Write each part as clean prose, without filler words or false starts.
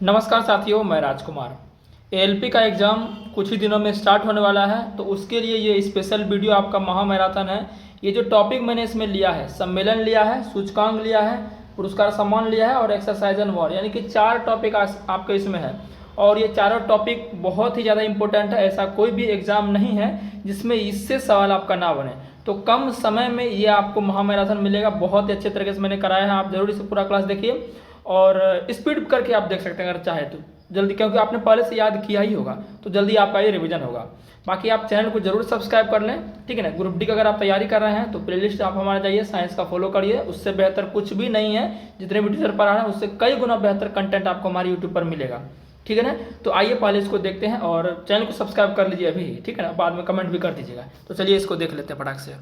नमस्कार साथियों, मैं राजकुमार। एएलपी का एग्ज़ाम कुछ ही दिनों में स्टार्ट होने वाला है, तो उसके लिए ये स्पेशल वीडियो आपका महामैराथन है। ये जो टॉपिक मैंने इसमें लिया है, सम्मेलन लिया है, सूचकांक लिया है, पुरस्कार सम्मान लिया है और एक्सरसाइज एंड वॉर, यानी कि 4 टॉपिक आपके इसमें है। और ये चारों टॉपिक बहुत ही ज़्यादा इंपॉर्टेंट है। ऐसा कोई भी एग्ज़ाम नहीं है जिसमें इससे सवाल आपका ना बने। तो कम समय में ये आपको महामैराथन मिलेगा। बहुत ही अच्छे तरीके से मैंने कराया है, आप जरूर इसे पूरा क्लास देखिए और स्पीड करके आप देख सकते हैं अगर चाहे तो जल्दी, क्योंकि आपने पहले से याद किया ही होगा तो जल्दी आपका ये रिवीजन होगा। बाकी आप चैनल को जरूर सब्सक्राइब कर लें, ठीक है ना। ग्रुप डी का अगर आप तैयारी कर रहे हैं तो प्लेलिस्ट आप हमारे जाइए, साइंस का फॉलो करिए। उससे बेहतर कुछ भी नहीं है, जितने भी टीचर पढ़ा रहे हैं उससे कई गुना बेहतर कंटेंट आपको हमारे यूट्यूब पर मिलेगा, ठीक है ना। तो आइए पहले इसको देखते हैं और चैनल को सब्सक्राइब कर लीजिए अभी, ठीक है ना। बाद में कमेंट भी कर दीजिएगा। तो चलिए इसको देख लेते हैं फटाक से।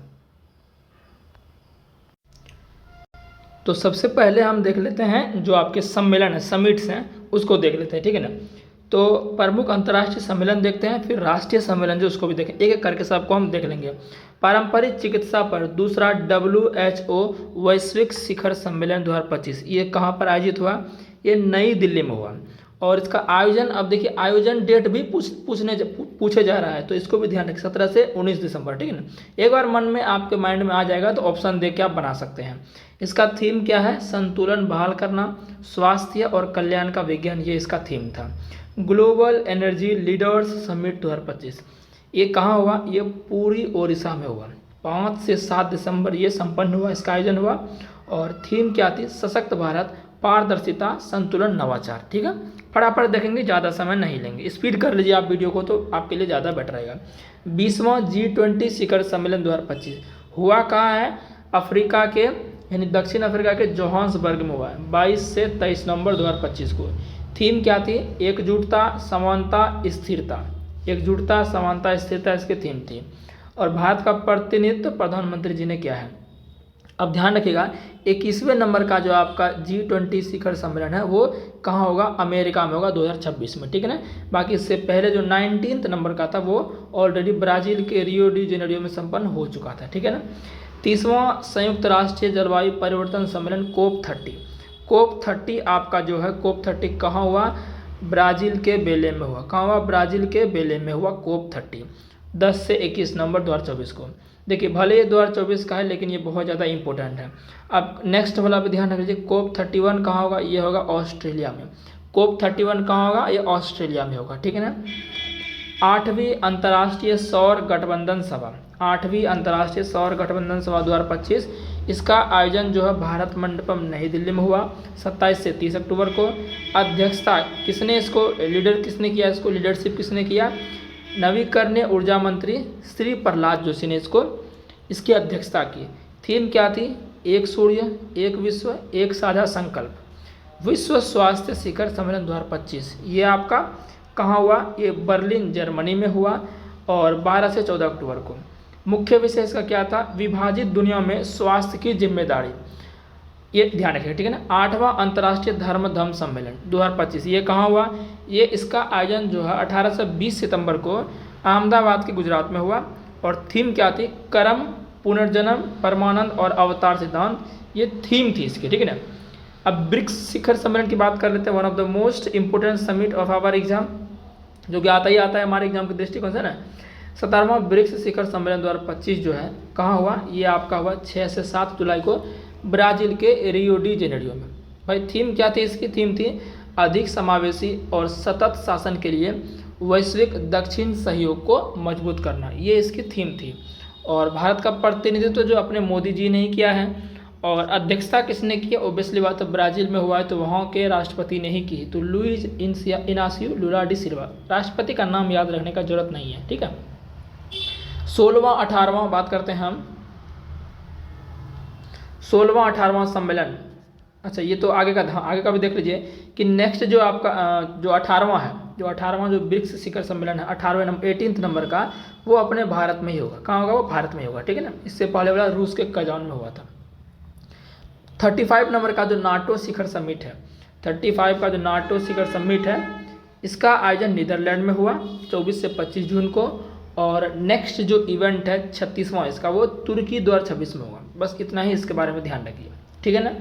तो सबसे पहले हम देख लेते हैं जो आपके सम्मेलन है, समिट्स हैं, उसको देख लेते हैं, ठीक है ना। तो प्रमुख अंतर्राष्ट्रीय सम्मेलन देखते हैं, फिर राष्ट्रीय सम्मेलन जो उसको भी देखें, एक एक करके सबको हम देख लेंगे। पारंपरिक चिकित्सा पर दूसरा WHO वैश्विक शिखर सम्मेलन 2025, ये कहाँ पर आयोजित हुआ? ये नई दिल्ली में हुआ। और इसका आयोजन, अब देखिए आयोजन डेट भी पूछे जा रहा है, तो इसको भी ध्यान रखें, 17 से 19 दिसंबर, ठीक है ना। एक बार मन में आपके माइंड में आ जाएगा तो ऑप्शन दे के आप बना सकते हैं। इसका थीम क्या है? संतुलन बहाल करना, स्वास्थ्य और कल्याण का विज्ञान, ये इसका थीम था। ग्लोबल एनर्जी लीडर्स समिट 2025, ये कहाँ हुआ? ये पूरी ओडिशा में हुआ। 5 से 7 दिसंबर ये संपन्न हुआ, इसका आयोजन हुआ। और थीम क्या थी? सशक्त भारत, पारदर्शिता, संतुलन, नवाचार, ठीक है। फटाफट देखेंगे, ज़्यादा समय नहीं लेंगे, स्पीड कर लीजिए आप वीडियो को तो आपके लिए ज़्यादा बेटर रहेगा। 20वां G20 शिखर सम्मेलन 2025 हुआ कहाँ है? अफ्रीका के, यानी दक्षिण अफ्रीका के जोहान्सबर्ग में हुआ है, 22 से 23 नवंबर 2025 को। थीम क्या थी? एकजुटता, समानता, स्थिरता। एकजुटता, समानता, स्थिरता इसकी थीम थी। और भारत का प्रतिनिधित्व प्रधानमंत्री जी ने किया है। अब ध्यान रखिएगा, 21वें नंबर का जो आपका G20 शिखर सम्मेलन है वो कहाँ होगा? अमेरिका में होगा 2026 में, ठीक है ना। बाकी इससे पहले जो 19 नंबर का था वो ऑलरेडी ब्राज़ील के रियो डी जेनेरियो में संपन्न हो चुका था, ठीक है ना। 30वां संयुक्त राष्ट्रीय जलवायु परिवर्तन सम्मेलन COP 30 आपका जो है COP 30 कहाँ हुआ? ब्राज़ील के बेले में हुआ। कहाँ हुआ? ब्राज़ील के बेले में हुआ COP 30, 10 से 21 नवंबर 2024 को। देखिए भले ये 2024 का है लेकिन ये बहुत ज़्यादा इंपॉर्टेंट है। अब नेक्स्ट वाला भी ध्यान रख लीजिए, COP 31 कहाँ होगा? ये होगा ऑस्ट्रेलिया में। COP 31 कहाँ होगा? ये ऑस्ट्रेलिया में होगा, ठीक है ना। 8वीं अंतर्राष्ट्रीय सौर गठबंधन सभा, 8वीं अंतर्राष्ट्रीय सौर गठबंधन सभा 2025, इसका आयोजन जो है भारत मंडपम नई दिल्ली में हुआ 27 से 30 अक्टूबर को। अध्यक्षता किसने, इसको लीडर किसने किया? इसको लीडरशिप किसने किया? नवीकरणीय ऊर्जा मंत्री श्री प्रहलाद जोशी ने इसकी अध्यक्षता की। थीम क्या थी? एक सूर्य, एक विश्व, एक साझा संकल्प। विश्व स्वास्थ्य शिखर सम्मेलन 2025 ये आपका कहाँ हुआ? ये बर्लिन जर्मनी में हुआ और 12 से 14 अक्टूबर को। मुख्य विषय इसका क्या था? विभाजित दुनिया में स्वास्थ्य की जिम्मेदारी, ये ध्यान रखिएगा, ठीक है ना। 8वां अंतर्राष्ट्रीय धर्म सम्मेलन 2025 ये कहाँ हुआ? ये इसका आयोजन जो है 18 से 20 सितंबर को अहमदाबाद के गुजरात में हुआ। और थीम क्या थी? कर्म, पुनर्जन्म, परमानंद और अवतार सिद्धांत, ये थीम थी इसकी, ठीक है ना। अब ब्रिक्स शिखर सम्मेलन की बात कर लेते हैं, one of the most important summit of our exam, जो कि आता ही आता है हमारे एग्जाम के दृष्टिकोण से ना। 17वां ब्रिक्स शिखर सम्मेलन 2025 जो है कहाँ हुआ? ये आपका हुआ 6 से 7 जुलाई को ब्राज़ील के रियो डी जेनेरियो में। भाई थीम क्या थी? इसकी थीम थी अधिक समावेशी और सतत शासन के लिए वैश्विक दक्षिण सहयोग को मजबूत करना, ये इसकी थीम थी। और भारत का प्रतिनिधित्व जो अपने मोदी जी ने ही किया है। और अध्यक्षता किसने की? ओबियसली बात है ब्राज़ील में हुआ है तो वहाँ के राष्ट्रपति ने ही की, तो लुइज इनासियो लुला डी सिल्वा। राष्ट्रपति का नाम याद रखने का जरूरत नहीं है, ठीक है। 16वां 18वां बात करते हैं हम, 16वां 18वां सम्मेलन। अच्छा ये तो आगे का भी देख लीजिए कि नेक्स्ट जो आपका जो 18वां है, जो 18वां जो ब्रिक्स शिखर सम्मेलन है 18वें नंबर का, वो अपने भारत में ही होगा। कहाँ होगा? वो भारत में ही होगा, ठीक है ना। इससे पहले वाला रूस के कजान में हुआ था। 35 नंबर का जो नाटो शिखर समिट है, 35 का जो नाटो शिखर समिट है, इसका आयोजन नीदरलैंड में हुआ 24 से 25 जून को। और नेक्स्ट जो इवेंट है 36वां इसका, वो तुर्की 2026 में होगा। बस इतना ही इसके बारे में ध्यान रखिए, ठीक है ना।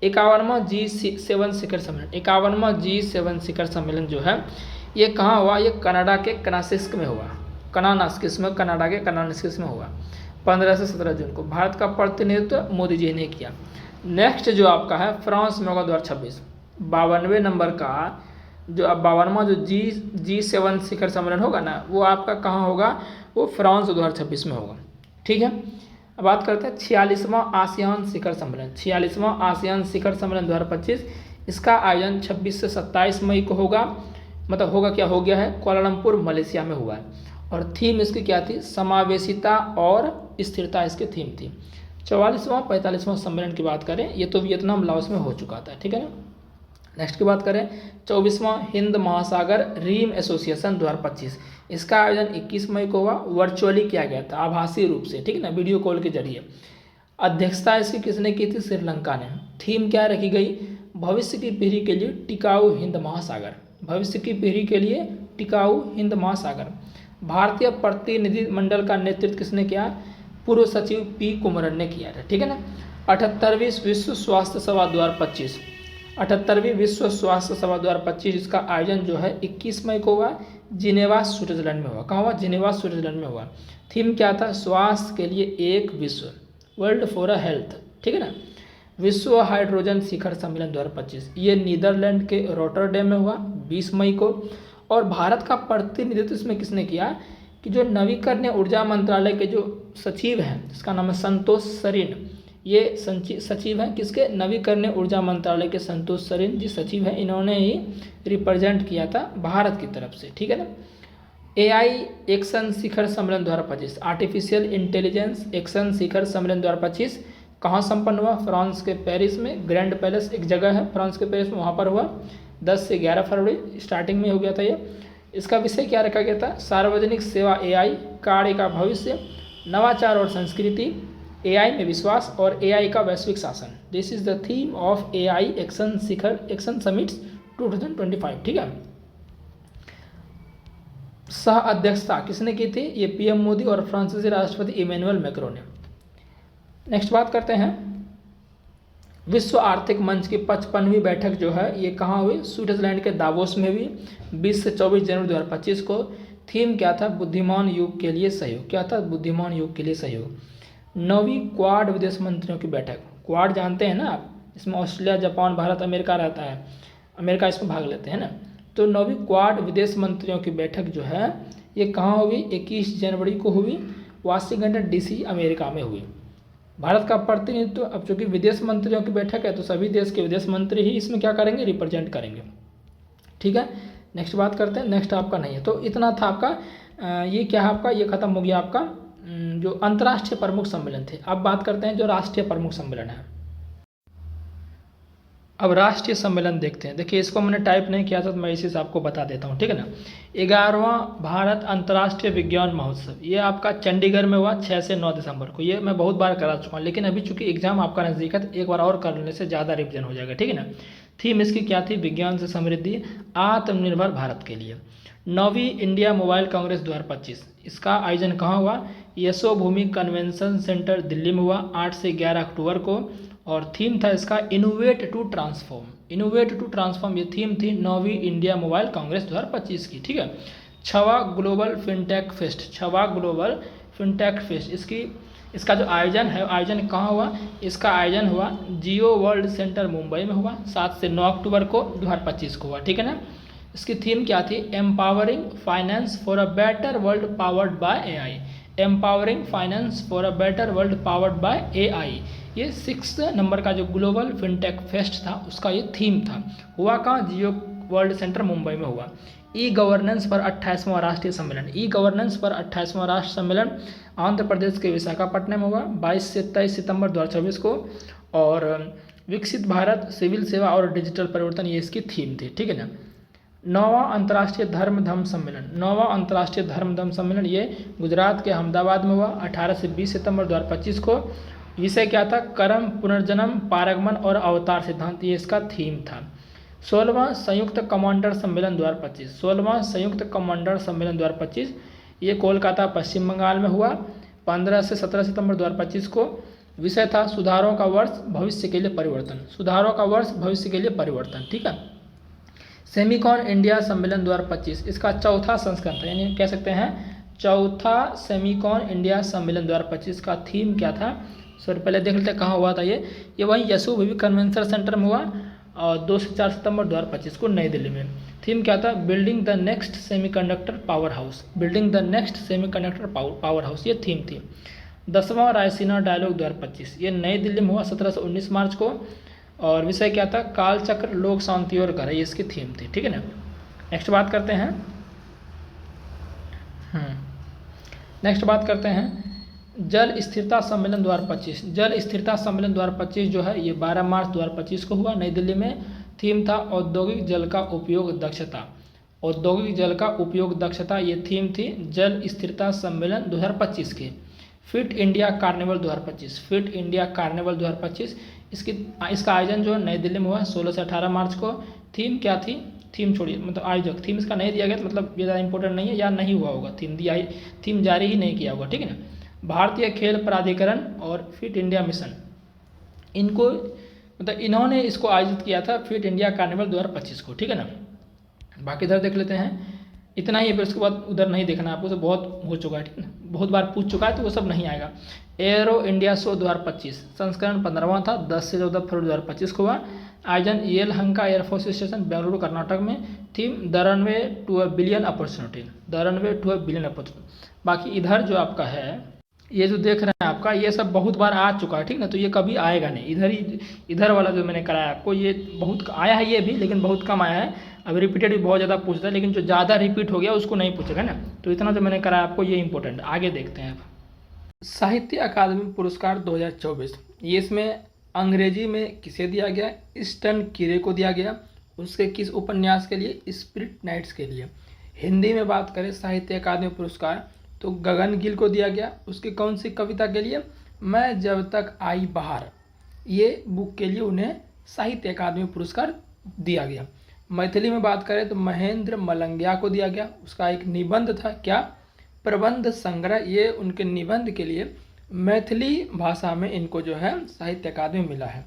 51वां G7 शिखर सम्मेलन, 51वां G7 शिखर सम्मेलन जो है ये कहाँ हुआ? ये कनाडा के कनासिस्क में हुआ, कनानास्किस में, कनाडा के कनानास्किस में हुआ 15 से 17 जून को। भारत का प्रतिनिधित्व मोदी जी ने किया। नेक्स्ट जो आपका है फ्रांस में होगा 2026, 52वें नंबर का जो अब 52वां जो G7 शिखर सम्मेलन होगा ना, वो आपका कहाँ होगा? वो फ्रांस 2026 में होगा। ठीक है, अब बात करते हैं 46वां आसियान शिखर सम्मेलन, 46वां आसियान शिखर सम्मेलन 2025। इसका आयोजन 26 से 27 मई को होगा, मतलब होगा क्या, हो गया है, कुआलालंपुर मलेशिया में हुआ है। और थीम इसकी क्या थी? समावेशिता और स्थिरता इसकी थीम थी। 44वां 45वां सम्मेलन की बात करें, ये तो वियतनाम लाओस में हो चुका था। ठीक है ना। नेक्स्ट की बात करें 24वां हिंद महासागर रीम एसोसिएशन 2025। इसका आयोजन 21 मई को हुआ, वर्चुअली किया गया था, आभासी रूप से, ठीक है ना, वीडियो कॉल के जरिए। अध्यक्षता इसकी किसने की थी? श्रीलंका ने। थीम क्या रखी गई? भविष्य की पीढ़ी के लिए टिकाऊ हिंद महासागर, भविष्य की पीढ़ी के लिए टिकाऊ हिंद महासागर। भारतीय प्रतिनिधिमंडल का नेतृत्व किसने किया? पूर्व सचिव पी कुमरन ने किया था। ठीक है ना। 78वीं विश्व स्वास्थ्य सभा 2025, 78वीं विश्व स्वास्थ्य सभा 2025, इसका आयोजन जो है 21 मई को हुआ, जिनेवा स्विट्जरलैंड में हुआ। कहाँ हुआ? जिनेवा स्विट्जरलैंड में हुआ। थीम क्या था? स्वास्थ्य के लिए एक विश्व, वर्ल्ड फॉर अ हेल्थ। ठीक है ना। विश्व हाइड्रोजन शिखर सम्मेलन 2025, ये नीदरलैंड के रोटरडेम में हुआ 20 मई को। और भारत का प्रतिनिधित्व इसमें किसने किया? कि जो नवीकरणीय ऊर्जा मंत्रालय के जो सचिव हैं, इसका नाम है संतोष सरीन, ये सचिव हैं किसके? नवीकरणीय ऊर्जा मंत्रालय के संतोष सरीन जी सचिव हैं, इन्होंने ही रिप्रेजेंट किया था भारत की तरफ से। ठीक है ना। AI एक्शन शिखर सम्मेलन 2025, आर्टिफिशियल इंटेलिजेंस एक्शन शिखर सम्मेलन 2025 कहाँ संपन्न हुआ? फ्रांस के पेरिस में, ग्रैंड पैलेस एक जगह है फ्रांस के पेरिस में, वहाँ पर हुआ। 10 से 11 फरवरी स्टार्टिंग में हो गया था ये। इसका विषय क्या रखा गया था? सार्वजनिक सेवा AI, कार्य का भविष्य, नवाचार और संस्कृति, AI में विश्वास और AI का वैश्विक शासन। This is the theme of AI action summits 2025। ठीक है। सह अध्यक्षता किसने की थी? ये PM मोदी और फ्रांसीसी राष्ट्रपति इमैनुअल मैक्रो ने। नेक्स्ट बात करते हैं विश्व आर्थिक मंच की 55वीं बैठक जो है ये कहाँ हुई? स्विट्जरलैंड के दावोस में हुई 20 से 24 जनवरी 2025 को। थीम क्या था? बुद्धिमान युग के लिए सहयोग। क्या था? बुद्धिमान युग के लिए सहयोग। 9वीं क्वाड विदेश मंत्रियों की बैठक, क्वाड जानते हैं ना आप, इसमें ऑस्ट्रेलिया, जापान, भारत, अमेरिका रहता है, अमेरिका इसमें भाग लेते हैं ना। तो 9वीं क्वाड विदेश मंत्रियों की बैठक जो है ये कहाँ हुई? 21 जनवरी को हुई, वाशिंगटन DC अमेरिका में हुई। भारत का प्रतिनिधित्व, अब चूंकि विदेश मंत्रियों की बैठक है तो सभी देश के विदेश मंत्री ही इसमें क्या करेंगे? रिप्रेजेंट करेंगे। ठीक है। नेक्स्ट बात करते हैं, नेक्स्ट आपका नहीं है तो इतना था आपका। ये क्या है आपका? ये खत्म हो गया आपका जो अंतर्राष्ट्रीय प्रमुख सम्मेलन थे। अब बात करते हैं जो राष्ट्रीय प्रमुख सम्मेलन है। अब राष्ट्रीय सम्मेलन देखते हैं। देखिए इसको मैंने टाइप नहीं किया था तो मैं इसी से आपको बता देता हूँ। ठीक है ना। 11वां भारत अंतर्राष्ट्रीय विज्ञान महोत्सव, ये आपका चंडीगढ़ में हुआ 6 से 9 दिसंबर को। ये मैं बहुत बार करा चुका हूँ, लेकिन अभी चूंकि एग्जाम आपका नज़दीक है तो एक बार और कर लेने से ज़्यादा रिविजन हो जाएगा। ठीक है ना। थीम इसकी क्या थी? विज्ञान से समृद्धि, आत्मनिर्भर भारत के लिए। 9वीं इंडिया मोबाइल कांग्रेस 2025, इसका आयोजन कहाँ हुआ? यशोभूमि कन्वेंशन सेंटर दिल्ली में हुआ 8 से 11 अक्टूबर को। और थीम था इसका innovate to transform, innovate to transform ये थीम थी 9वीं इंडिया मोबाइल कांग्रेस 2025 की। ठीक है। 6वां ग्लोबल फिनटेक फेस्ट, 6वां ग्लोबल फिनटेक फेस्ट, इसका जो आयोजन है, आयोजन कहाँ हुआ? इसका आयोजन हुआ जियो वर्ल्ड सेंटर मुंबई में हुआ 7 से 9 अक्टूबर को 2025 को हुआ। ठीक है ना। इसकी थीम क्या थी? Empowering finance for a better world powered by AI, empowering finance for a better world powered by AI। ये 6 नंबर का जो ग्लोबल फिनटेक फेस्ट था उसका ये थीम था। हुआ कहाँ? जियो वर्ल्ड सेंटर मुंबई में हुआ। ई गवर्नेंस पर 28वां राष्ट्रीय सम्मेलन, ई गवर्नेंस पर 28वां राष्ट्रीय सम्मेलन आंध्र प्रदेश के विशाखापट्टनम में हुआ 22 से 23 सितंबर 2024 को। और विकसित भारत, सिविल सेवा और डिजिटल परिवर्तन ये इसकी थीम थी। ठीक है ना। 9वां अंतर्राष्ट्रीय धर्म सम्मेलन, 9वां अंतर्राष्ट्रीय धर्म सम्मेलन ये गुजरात के अहमदाबाद में हुआ 18 से 20 सितंबर 2025 को। विषय क्या था? कर्म, पुनर्जन्म, पारगमन और अवतार सिद्धांत, ये इसका थीम था। 16वां संयुक्त कमांडर सम्मेलन 2025, 16वां संयुक्त कमांडर सम्मेलन 2025 ये कोलकाता पश्चिम बंगाल में हुआ 15 से 17 सितंबर 2025 को। विषय था सुधारों का वर्ष भविष्य के लिए परिवर्तन, सुधारों का वर्ष भविष्य के लिए परिवर्तन, ठीक है। सेमिकॉन इंडिया सम्मेलन 2025 इसका चौथा संस्करण था, यानी कह सकते हैं चौथा सेमिकॉन इंडिया सम्मेलन 2025 का थीम क्या था। सर पहले देख लेते हैं कहाँ हुआ था ये वहीं यशु विवेक कन्वेंशन सेंटर में हुआ और 2 से 4 सितंबर 2025 को नई दिल्ली में। थीम क्या था, building the next semiconductor power house, building the next semiconductor power house, ये थीम थी। 10वां रायसीना डायलॉग 2025 ये नई दिल्ली में हुआ 17 से 19 मार्च को और विषय क्या था, कालचक्र लोक शांति और घर, ये इसकी थीम थी, ठीक है ना। नेक्स्ट बात करते हैं नेक्स्ट बात करते हैं जल स्थिरता सम्मेलन 2025। जल स्थिरता सम्मेलन 2025 जो है ये 12 मार्च 2025 को हुआ नई दिल्ली में। थीम था औद्योगिक जल का उपयोग दक्षता, औद्योगिक जल का उपयोग दक्षता, ये थीम थी जल स्थिरता सम्मेलन 2025 की। Fit India carnival 2025, fit India carnival 2025 इसका आयोजन जो है नई दिल्ली में हुआ 16 से 18 मार्च को। थीम क्या थी, थीम छोड़िए मतलब आयोजक, थीम इसका नहीं दिया गया तो मतलब ये ज़्यादा इंपॉर्टेंट नहीं है या नहीं हुआ होगा, थीम जारी ही नहीं किया होगा, ठीक है ना। भारतीय खेल प्राधिकरण और फिट इंडिया मिशन, इनको मतलब इन्होंने इसको आयोजित किया था फिट इंडिया कार्निवल 2025 को, ठीक है ना। बाकी इधर देख लेते हैं, इतना ही है, फिर उसके बाद उधर नहीं देखना आपको, तो बहुत हो चुका है, ठीक है ना, बहुत बार पूछ चुका है तो वो सब नहीं आएगा। एरो इंडिया शो 2025 संस्करण 15वां था, 10 से 14 फरवरी 2025 को हुआ। आयोजन येलहंका एयरफोर्स स्टेशन बेंगलुरु कर्नाटक में। Theme the runway to a billion opportunity, the runway to a billion opportunity. बाकी इधर जो आपका है ये जो देख रहे हैं आपका, ये सब बहुत बार आ चुका है, ठीक ना, तो ये कभी आएगा नहीं। इधर वाला जो मैंने कराया आपको ये बहुत आया है, ये भी लेकिन बहुत कम आया है। अभी रिपीटेड भी बहुत ज़्यादा पूछता है, लेकिन जो ज़्यादा रिपीट हो गया उसको नहीं पूछेगा ना, तो इतना जो मैंने कराया आपको ये इंपॉर्टेंट। आगे देखते हैं अब साहित्य अकादमी पुरस्कार 2024, ये इसमें अंग्रेजी में किसे दिया गया, ईस्टर्न कीरे को दिया गया, उसके किस उपन्यास के लिए, स्पिरिट नाइट्स के लिए। हिंदी में बात करें साहित्य अकादमी पुरस्कार तो गगन गिल को दिया गया, उसकी कौन सी कविता के लिए, मैं जब तक आई बाहर, ये बुक के लिए उन्हें साहित्य अकादमी पुरस्कार दिया गया। मैथिली में बात करें तो महेंद्र मलंगिया को दिया गया, उसका एक निबंध था क्या, प्रबंध संग्रह, ये उनके निबंध के लिए मैथिली भाषा में इनको जो है साहित्य अकादमी मिला है।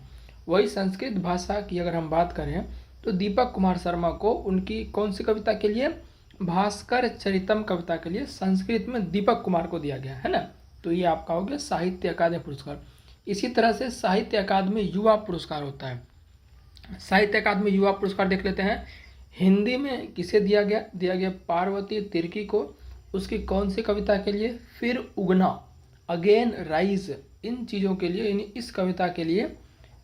वही संस्कृत भाषा की अगर हम बात करें तो दीपक कुमार शर्मा को उनकी कौन सी कविता के लिए, भास्कर चरितम कविता के लिए संस्कृत में दीपक कुमार को दिया गया है ना, तो ये आपका हो गया साहित्य अकादमी पुरस्कार। इसी तरह से साहित्य अकादमी युवा पुरस्कार होता है। साहित्य अकादमी युवा पुरस्कार देख लेते हैं, हिंदी में किसे दिया गया पार्वती तिर्की को, उसकी कौन सी कविता के लिए, फिर उगना, अगेन राइज, इन चीज़ों के लिए, यानी इस कविता के लिए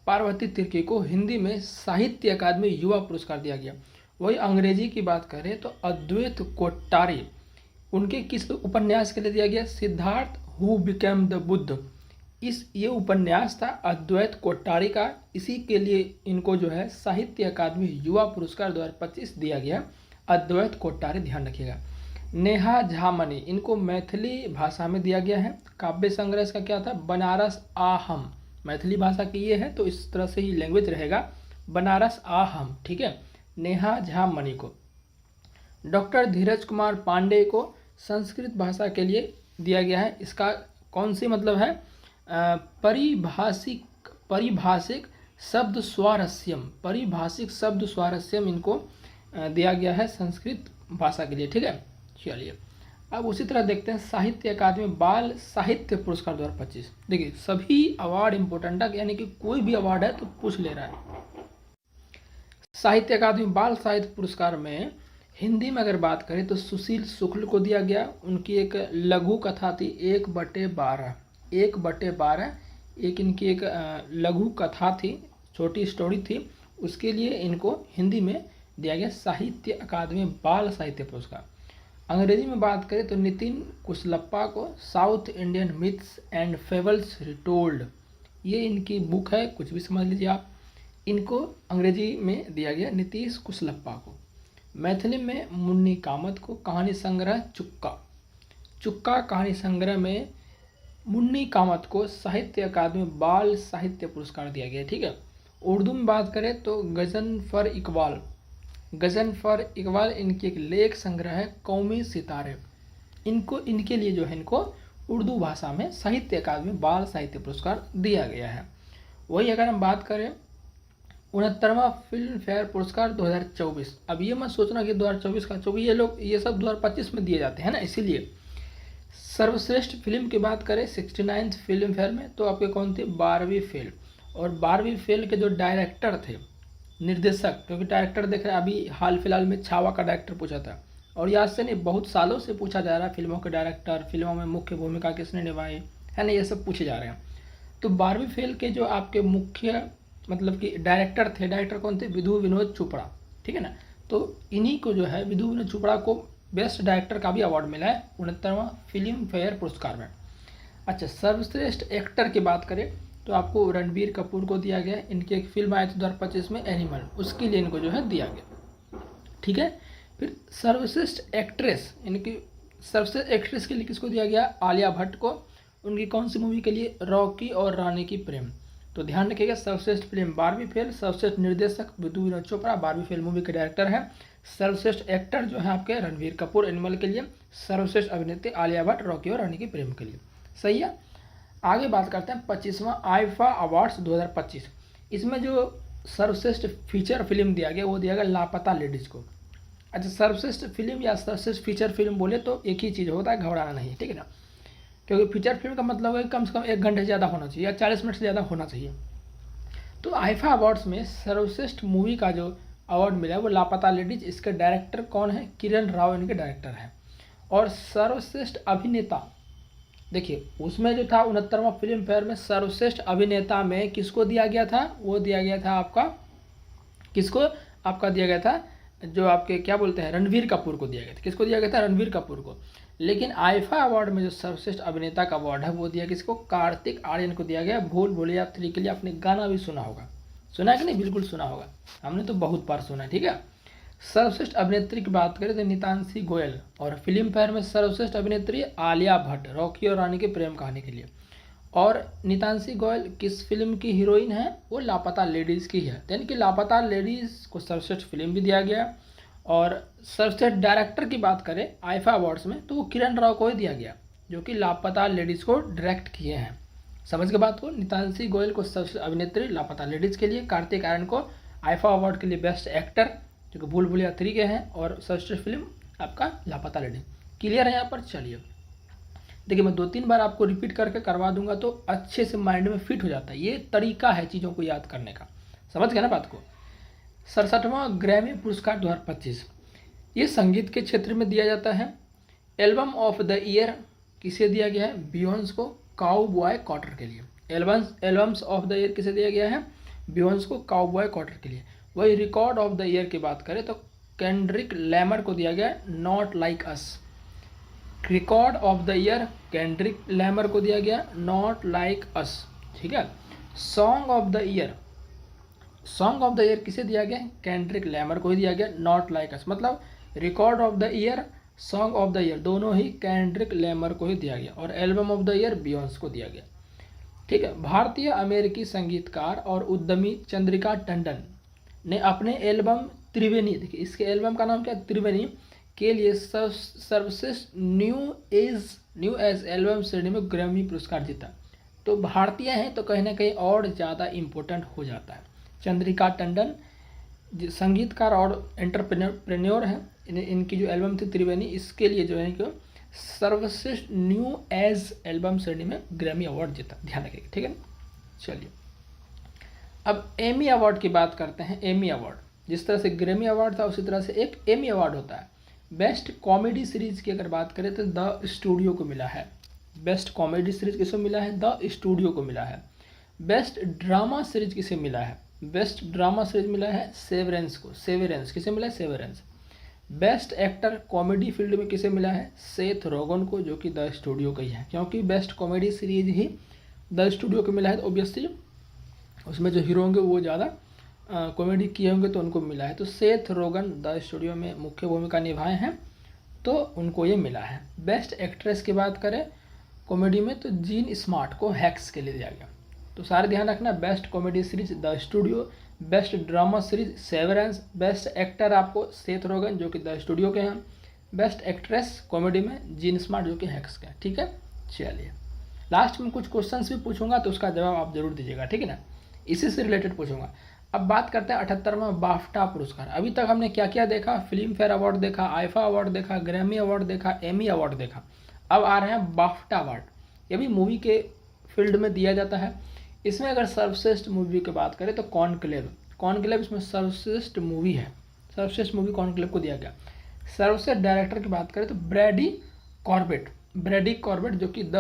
पार्वती तिर्की को हिंदी में साहित्य अकादमी युवा पुरस्कार दिया गया। वही अंग्रेजी की बात करें तो अद्वैत कोट्टारी, उनके किस उपन्यास के लिए दिया गया, Siddharth who became the Buddha, ये उपन्यास था अद्वैत कोट्टारी का, इसी के लिए इनको जो है साहित्य अकादमी युवा पुरस्कार 2025 दिया गया। अद्वैत कोट्टारी ध्यान रखिएगा। नेहा झामनी, इनको मैथिली भाषा में दिया गया है। काव्य संग्रह इसका क्या था, बनारस आहम, मैथिली भाषा की ये है तो इस तरह से ही लैंग्वेज रहेगा, बनारस आहम, ठीक है। नेहा झामनी को। डॉक्टर धीरज कुमार पांडे को संस्कृत भाषा के लिए दिया गया है, इसका कौन सी मतलब है, परिभाषिक शब्द स्वारस्यम, परिभाषिक शब्द स्वारस्यम इनको दिया गया है संस्कृत भाषा के लिए, ठीक है। चलिए अब उसी तरह देखते हैं साहित्य अकादमी बाल साहित्य पुरस्कार 2025। देखिए सभी अवार्ड इंपॉर्टेंट है, यानी कि कोई भी अवार्ड है तो पूछ ले रहा है। साहित्य अकादमी बाल साहित्य पुरस्कार में हिंदी में अगर बात करें तो सुशील शुक्ल को दिया गया, उनकी एक लघु कथा थी 1/12, 1/12 एक इनकी एक लघु कथा थी, छोटी स्टोरी थी, उसके लिए इनको हिंदी में दिया गया साहित्य अकादमी बाल साहित्य पुरस्कार। अंग्रेजी में बात करें तो नितिन कुशलप्पा को south Indian myths and fables retold, ये इनकी बुक है, कुछ भी समझ लीजिए आप, इनको अंग्रेजी में दिया गया नीतीश कुशलप्पा को। मैथिली में मुन्नी कामत को कहानी संग्रह चुक्का कहानी संग्रह में मुन्नी कामत को साहित्य अकादमी बाल साहित्य पुरस्कार दिया गया, ठीक है। उर्दू में बात करें तो गज़न फर इकबाल इनकी एक लेख संग्रह है कौमी सितारे, इनके लिए जो है इनको उर्दू भाषा में साहित्य अकादमी बाल साहित्य पुरस्कार दिया गया है। वही अगर हम बात करें 69वां फिल्म फेयर पुरस्कार 2024, अब ये मत सोचना कि 2024 का, क्योंकि ये सब 2025 में दिए जाते हैं ना, इसीलिए। सर्वश्रेष्ठ फिल्म की बात करें 69th फिल्म फेयर में, तो आपके कौन थे, 12वीं फेल। और 12वीं फेल के जो डायरेक्टर थे, निर्देशक, क्योंकि डायरेक्टर देख रहे हैं अभी हाल फिलहाल में छावा का डायरेक्टर पूछा था, और याद से नहीं बहुत सालों से पूछा जा रहा है फिल्मों के डायरेक्टर, फिल्मों में मुख्य भूमिका किसने निभाई है ना, ये सब पूछे जा रहे हैं। तो 12वीं फेल के जो आपके मुख्य मतलब कि डायरेक्टर थे, डायरेक्टर कौन थे, विधु विनोद चोपड़ा, ठीक है ना। तो इन्हीं को जो है विधु विनोद चोपड़ा को बेस्ट डायरेक्टर का भी अवार्ड मिला है 69वां फिल्म फेयर पुरस्कार में। अच्छा, सर्वश्रेष्ठ एक्टर की बात करें तो आपको रणबीर कपूर को दिया गया, इनकी एक फिल्म आई थी 2025 में एनिमल, उसके लिए इनको जो है दिया गया, ठीक है। फिर सर्वश्रेष्ठ एक्ट्रेस, इनकी सर्वश्रेष्ठ एक्ट्रेस के लिए किसको दिया गया, आलिया भट्ट को, उनकी कौन सी मूवी के लिए, रॉकी और रानी की प्रेम। तो ध्यान रखिएगा, सर्वश्रेष्ठ फिल्म 12वीं फेल, सर्वश्रेष्ठ निर्देशक विधु विनोद चोपड़ा 12वीं फेल मूवी के डायरेक्टर हैं, सर्वश्रेष्ठ एक्टर जो है आपके रणबीर कपूर एनिमल के लिए, सर्वश्रेष्ठ अभिनेत्री आलिया भट्ट रॉकी और रानी की प्रेम के लिए, सही है। आगे बात करते हैं 25वां आईफा अवार्ड्स 2025। इसमें जो सर्वश्रेष्ठ फीचर फिल्म दिया गया वो दिया गया लापता लेडीज़ को। अच्छा, सर्वश्रेष्ठ फिल्म या सर्वश्रेष्ठ फीचर फिल्म बोले तो एक ही चीज़ होता है, घबराना नहीं, ठीक है ना, क्योंकि फीचर फिल्म का मतलब है कम से कम 1 घंटे से ज़्यादा होना चाहिए या 40 मिनट से ज़्यादा होना चाहिए। तो आईफा अवार्ड्स में सर्वश्रेष्ठ मूवी का जो अवार्ड मिला है वो लापता लेडीज, इसके डायरेक्टर कौन है, किरण राव इनके डायरेक्टर हैं। और सर्वश्रेष्ठ अभिनेता, देखिए उसमें जो था 69वां फिल्म फेयर में सर्वश्रेष्ठ अभिनेता में किसको दिया गया था, वो दिया गया था आपका, किसको आपका दिया गया था, जो आपके क्या बोलते हैं, रणबीर कपूर को दिया गया था। किसको दिया गया था, रणबीर कपूर को। लेकिन आईफा अवार्ड में जो सर्वश्रेष्ठ अभिनेता का अवार्ड है वो दिया किसको, कार्तिक आर्यन को दिया गया। भूल भुलैया 3 के लिए आपने गाना भी सुना होगा, सुना है कि नहीं, बिल्कुल सुना होगा, हमने तो बहुत बार सुना है, ठीक है। सर्वश्रेष्ठ अभिनेत्री की बात करें तो नितांशी गोयल, और फिल्म फेयर में सर्वश्रेष्ठ अभिनेत्री आलिया भट्ट रॉकी और रानी के प्रेम कहानी के लिए। और नितांशी गोयल किस फिल्म की हीरोइन है, वो लापता लेडीज़ की है, यानी कि लापता लेडीज़ को सर्वश्रेष्ठ फिल्म भी दिया गया। और सर्वश्रेष्ठ डायरेक्टर की बात करें आईफा अवार्ड्स में तो वो किरण राव को ही दिया गया, जो कि लापता लेडीज़ को डायरेक्ट किए हैं। समझ के बात को, नितांशी गोयल को सर्वश्रेष्ठ अभिनेत्री लापता लेडीज़ के लिए, कार्तिक आर्यन को आईफा अवार्ड के लिए बेस्ट एक्टर जो कि भूल भुलैया 3 के हैं, और सर्वश्रेष्ठ फिल्म आपका लापता लेडीज। क्लियर है यहाँ पर। चलिए देखिए, मैं 2-3 बार आपको रिपीट करके करवा दूंगा तो अच्छे से माइंड में फिट हो जाता है, ये तरीका है चीज़ों को याद करने का, समझ गए ना बात को। 67वां ग्रैमी पुरस्कार 2025 ये संगीत के क्षेत्र में दिया जाता है। एल्बम ऑफ द ईयर किसे दिया गया है, बियॉन्स को काउबॉय कार्टर के लिए। एल्बम्स ऑफ द ईयर किसे दिया गया है, बियॉन्स को काउबॉय कार्टर के लिए। वही रिकॉर्ड ऑफ द ईयर की बात करें तो केंड्रिक लैमर को दिया गया not like us. Record of the year Kendrick Lamar को दिया गया नॉट लाइक अस, ठीक है। Song of the year, song of the year किसे दिया गया, केंड्रिक लैमर को ही दिया गया नॉट लाइक अस। मतलब record of the year, song of the year दोनों ही केंड्रिक लैमर को ही दिया गया, और album of the year Beyonce को दिया गया, ठीक है। भारतीय अमेरिकी संगीतकार और उद्यमी चंद्रिका टंडन ने अपने एल्बम त्रिवेणी, देखिए इसके एल्बम का नाम क्या है, त्रिवेणी के लिए सर्वश्रेष्ठ न्यू एज एल्बम श्रेणी में ग्रैमी पुरस्कार जीता। तो भारतीय हैं तो कहीं ना कहीं और ज़्यादा इम्पोर्टेंट हो जाता है। चंद्रिका टंडन संगीतकार और एंटरप्रेन्योर हैं, इनकी जो एल्बम थी त्रिवेणी, इसके लिए जो है कि सर्वश्रेष्ठ न्यू एज एल्बम श्रेणी में ग्रैमी अवार्ड जीता, ध्यान रखिएगा, ठीक है। चलिए अब एमी अवार्ड की बात करते हैं। एमी अवार्ड जिस तरह से ग्रैमी अवार्ड था उसी तरह से एक एमी अवार्ड होता है। बेस्ट कॉमेडी सीरीज की अगर बात करें तो द स्टूडियो को मिला है। बेस्ट कॉमेडी सीरीज किसे मिला है, द स्टूडियो को मिला है। बेस्ट ड्रामा सीरीज किसे मिला है, बेस्ट ड्रामा सीरीज मिला है सेवरेंस को। सेवरेंस किसे मिला है, severance. Best actor comedy field में किसे मिला है, सेथ रोगन को, जो कि द स्टूडियो का ही है, क्योंकि best comedy series he the studio को मिला है। तो ऑब्वियसली उसमें जो हीरो होंगे वो ज़्यादा कॉमेडी किए होंगे तो उनको मिला है। तो सेथ रोगन द स्टूडियो में मुख्य भूमिका निभाए हैं तो उनको ये मिला है। बेस्ट एक्ट्रेस की बात करें कॉमेडी में तो जीन स्मार्ट को हैक्स के लिए दिया गया। तो सारे ध्यान रखना, best comedy series the studio, best drama series severance, best actor आपको सेथ रोगन जो कि द स्टूडियो के हैं, बेस्ट एक्ट्रेस कॉमेडी में जीन स्मार्ट जो कि हैक्स के हैं, ठीक है। चलिए, लास्ट में कुछ क्वेश्चंस भी पूछूंगा तो उसका जवाब आप जरूर दीजिएगा, ठीक है ना, इसी से रिलेटेड पूछूंगा। अब बात करते हैं 78वां बाफ्टा पुरस्कार। अभी तक हमने क्या क्या देखा, फिल्म फेयर अवार्ड देखा, आईफा अवार्ड देखा, ग्रैमी अवार्ड देखा, एमी अवार्ड देखा। अब आ रहे हैं बाफ्टा अवार्ड। ये भी मूवी के फील्ड में दिया जाता है। इसमें अगर सर्वश्रेष्ठ मूवी की बात करें तो कॉन्क्लेव इसमें सर्वश्रेष्ठ मूवी है। सर्वश्रेष्ठ मूवी कॉन्क्लेव को दिया गया। सर्वश्रेष्ठ डायरेक्टर की बात करें तो ब्रैडी कॉर्बेट जो कि द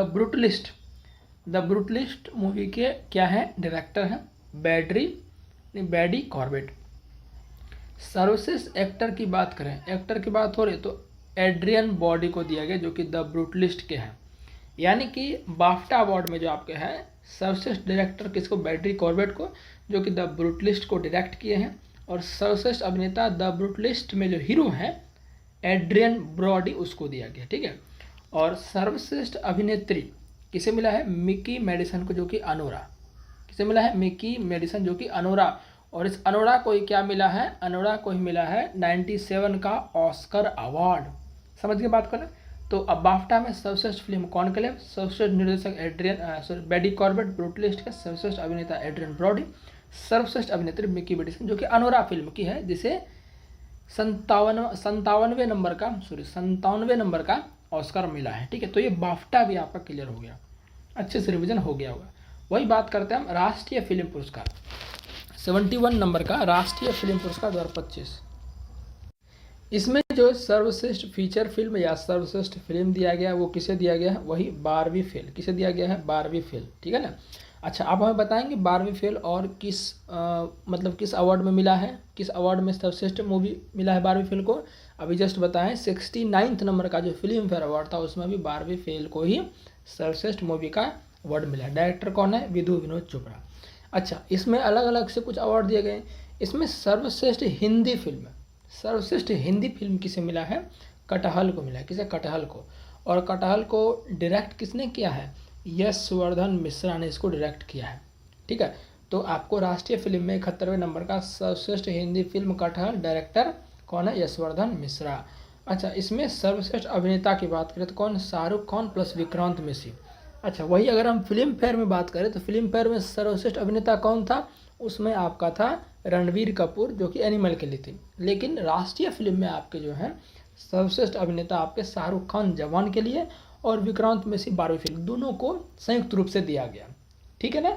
ब्रूटलिस्ट मूवी के क्या है, डायरेक्टर हैं, बैडी कॉर्बेट। सर्वश्रेष्ठ एक्टर की बात हो रही तो एड्रियन बॉडी को दिया गया, जो कि द ब्रूटलिस्ट के हैं। यानी कि बाफ्टा अवार्ड में जो आपके हैं सर्वश्रेष्ठ डायरेक्टर किसको, बैडी कॉर्बेट को, जो कि द ब्रूटलिस्ट को डायरेक्ट किए हैं। और सर्वश्रेष्ठ अभिनेता द ब्रूटलिस्ट में जो हीरो है एड्रियन ब्रॉडी, उसको दिया गया, ठीक है। और सर्वश्रेष्ठ अभिनेत्री किसे मिला है, मिकी मेडिसन को, जो कि अनोरा। किसे मिला है, मिकी मेडिसन, जो कि अनोरा। और इस अनोरा को ही क्या मिला है, अनोरा को ही मिला है 97 का ऑस्कर अवार्ड। समझ के बात करें तो अब बाफ्टा में सर्वश्रेष्ठ फिल्म कॉन्क्लेव, सर्वश्रेष्ठ निर्देशक बैडी कॉर्बेट ब्रूटलिस्ट के, सर्वश्रेष्ठ अभिनेता एड्रियन ब्रॉडी, सर्वश्रेष्ठ अभिनेत्री मिकी मेडिसन, जो कि अनोरा फिल्म की है, जिसे 97वें नंबर का ऑस्कर मिला है, ठीक है। तो ये बाफ्टा भी आपका क्लियर हो गया, अच्छे से रिवीजन हो गया होगा। वही बात करते हैं हम राष्ट्रीय फिल्म पुरस्कार, 71 नंबर का राष्ट्रीय फिल्म पुरस्कार 2025। इसमें जो सर्वश्रेष्ठ फीचर फिल्म या सर्वश्रेष्ठ फिल्म दिया गया वो किसे दिया गया है, वही बारहवीं फेल। किसे दिया गया है, बारहवीं फेल, ठीक है ना। अच्छा, आप हमें बताएंगे बारहवीं फेल और किस अवार्ड में मिला है, किस अवार्ड में सर्वश्रेष्ठ मूवी मिला है बारहवीं फेल को। अभी जस्ट बताएं 69 नंबर का जो फिल्म फेयर अवार्ड था उसमें भी बारहवीं फेल को ही सर्वश्रेष्ठ मूवी का अवार्ड मिला। डायरेक्टर कौन है, विधु विनोद चोपड़ा। अच्छा, इसमें अलग अलग से कुछ अवार्ड दिए गए। इसमें सर्वश्रेष्ठ हिंदी फिल्म किसे मिला है, कटहल को मिला है। किसे, कटहल को। और कटहल को डायरेक्ट किसने किया है, यशवर्धन मिश्रा ने इसको डायरेक्ट किया है, ठीक है। तो आपको राष्ट्रीय फिल्म में 71वें नंबर का सर्वश्रेष्ठ हिंदी फिल्म कटहल, डायरेक्टर कौन है, यशवर्धन मिश्रा। अच्छा, इसमें सर्वश्रेष्ठ अभिनेता की बात करें तो कौन, शाहरुख खान प्लस विक्रांत मैसी। अच्छा, वही अगर हम फिल्म फेयर में बात करें तो फिल्म फेयर में सर्वश्रेष्ठ अभिनेता कौन था, उसमें आपका था रणवीर कपूर, जो कि एनिमल के लिए थी। लेकिन राष्ट्रीय फिल्म में आपके जो हैं सर्वश्रेष्ठ अभिनेता आपके शाहरुख खान जवान के लिए और विक्रांत मैसी बारहवीं फिल्म, दोनों को संयुक्त रूप से दिया गया, ठीक है ना।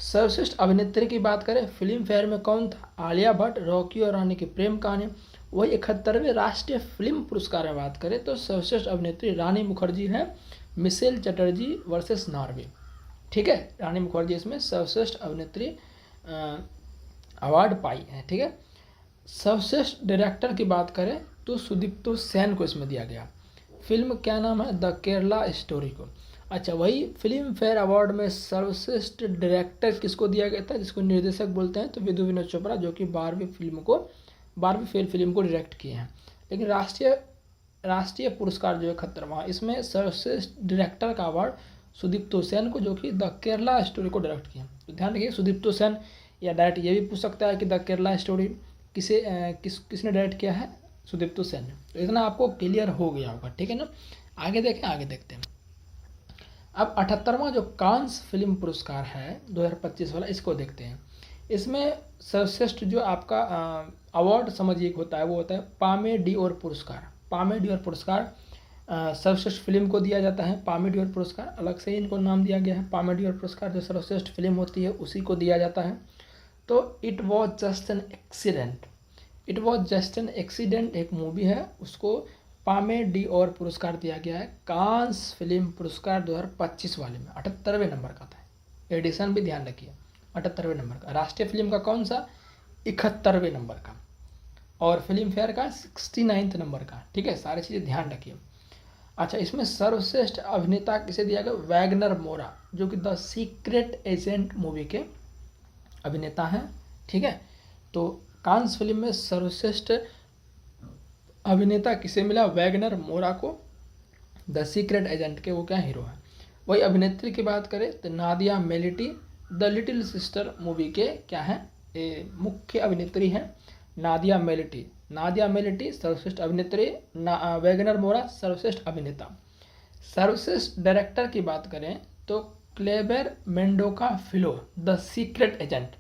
सर्वश्रेष्ठ अभिनेत्री की बात करें फिल्म फेयर में कौन था, आलिया भट्ट, रॉकी और रानी की प्रेम कहानी। वही 71वें राष्ट्रीय फिल्म पुरस्कार में बात करें तो सर्वश्रेष्ठ अभिनेत्री रानी मुखर्जी है, मिशेल चटर्जी वर्सेस नॉर्वे, ठीक है। रानी मुखर्जी इसमें सर्वश्रेष्ठ अभिनेत्री अवार्ड पाई है, ठीक है। सर्वश्रेष्ठ डायरेक्टर की बात करें तो सुदीप्तो सेन को इसमें दिया गया। फिल्म क्या नाम है, द केरला स्टोरी को। अच्छा, वही फिल्म फेयर अवार्ड में सर्वश्रेष्ठ डायरेक्टर किसको दिया गया था, जिसको निर्देशक बोलते हैं, तो विधु विनोद चोपड़ा, जो कि बारहवीं फेल फिल्म को डायरेक्ट किए हैं। लेकिन राष्ट्रीय पुरस्कार जो है 71वां, इसमें सर्वश्रेष्ठ डायरेक्टर का अवार्ड सुदीप्तो सेन को, जो कि द केरला स्टोरी को डायरेक्ट किया। तो ध्यान रखिए सुदीप्तो सेन, या डायरेक्ट ये भी पूछ सकता है कि द केरला स्टोरी किसने डायरेक्ट किया है, सुदीप्तो सेन ने। तो इतना आपको क्लियर हो गया होगा, ठीक है ना। आगे देखते हैं। अब 78वां जो कांस फिल्म पुरस्कार है 2025 वाला, इसको देखते हैं। इसमें सर्वश्रेष्ठ जो आपका अवार्ड समझिए होता है, वो होता है पामे डिओर पुरस्कार। सर्वश्रेष्ठ फिल्म को दिया जाता है पामे डिओर पुरस्कार, अलग से इनको नाम दिया गया है। पामे डिओर पुरस्कार जो सर्वश्रेष्ठ फिल्म होती है उसी को दिया जाता है। तो it was just an accident एक मूवी है, उसको पामे डिओर पुरस्कार दिया गया है कांस फिल्म पुरस्कार 2025 वाले में। 78वें नंबर का था, एडिशन भी ध्यान रखिए, 78वें नंबर का। राष्ट्रीय फिल्म का कौन सा, 71वें नंबर का। और फिल्म फेयर का 69 नंबर का, ठीक है। सारी चीज़ें ध्यान रखिए। अच्छा, इसमें सर्वश्रेष्ठ अभिनेता किसे दिया गया, वैगनर मोरा, जो कि द सीक्रेट एजेंट मूवी के अभिनेता हैं, ठीक है। तो कांस फिल्म में सर्वश्रेष्ठ अभिनेता किसे मिला, वैगनर मोरा को, द सीक्रेट एजेंट के वो क्या हीरो है। वही अभिनेत्री की बात करें तो Nadia Melliti, the little sister movie के क्या है, मुख्य अभिनेत्री हैं नादिया मेलिटी सर्वश्रेष्ठ अभिनेत्री, वैगनर मोरा सर्वश्रेष्ठ अभिनेता। सर्वश्रेष्ठ डायरेक्टर की बात करें तो Kleber Mendonca Filho the secret agent,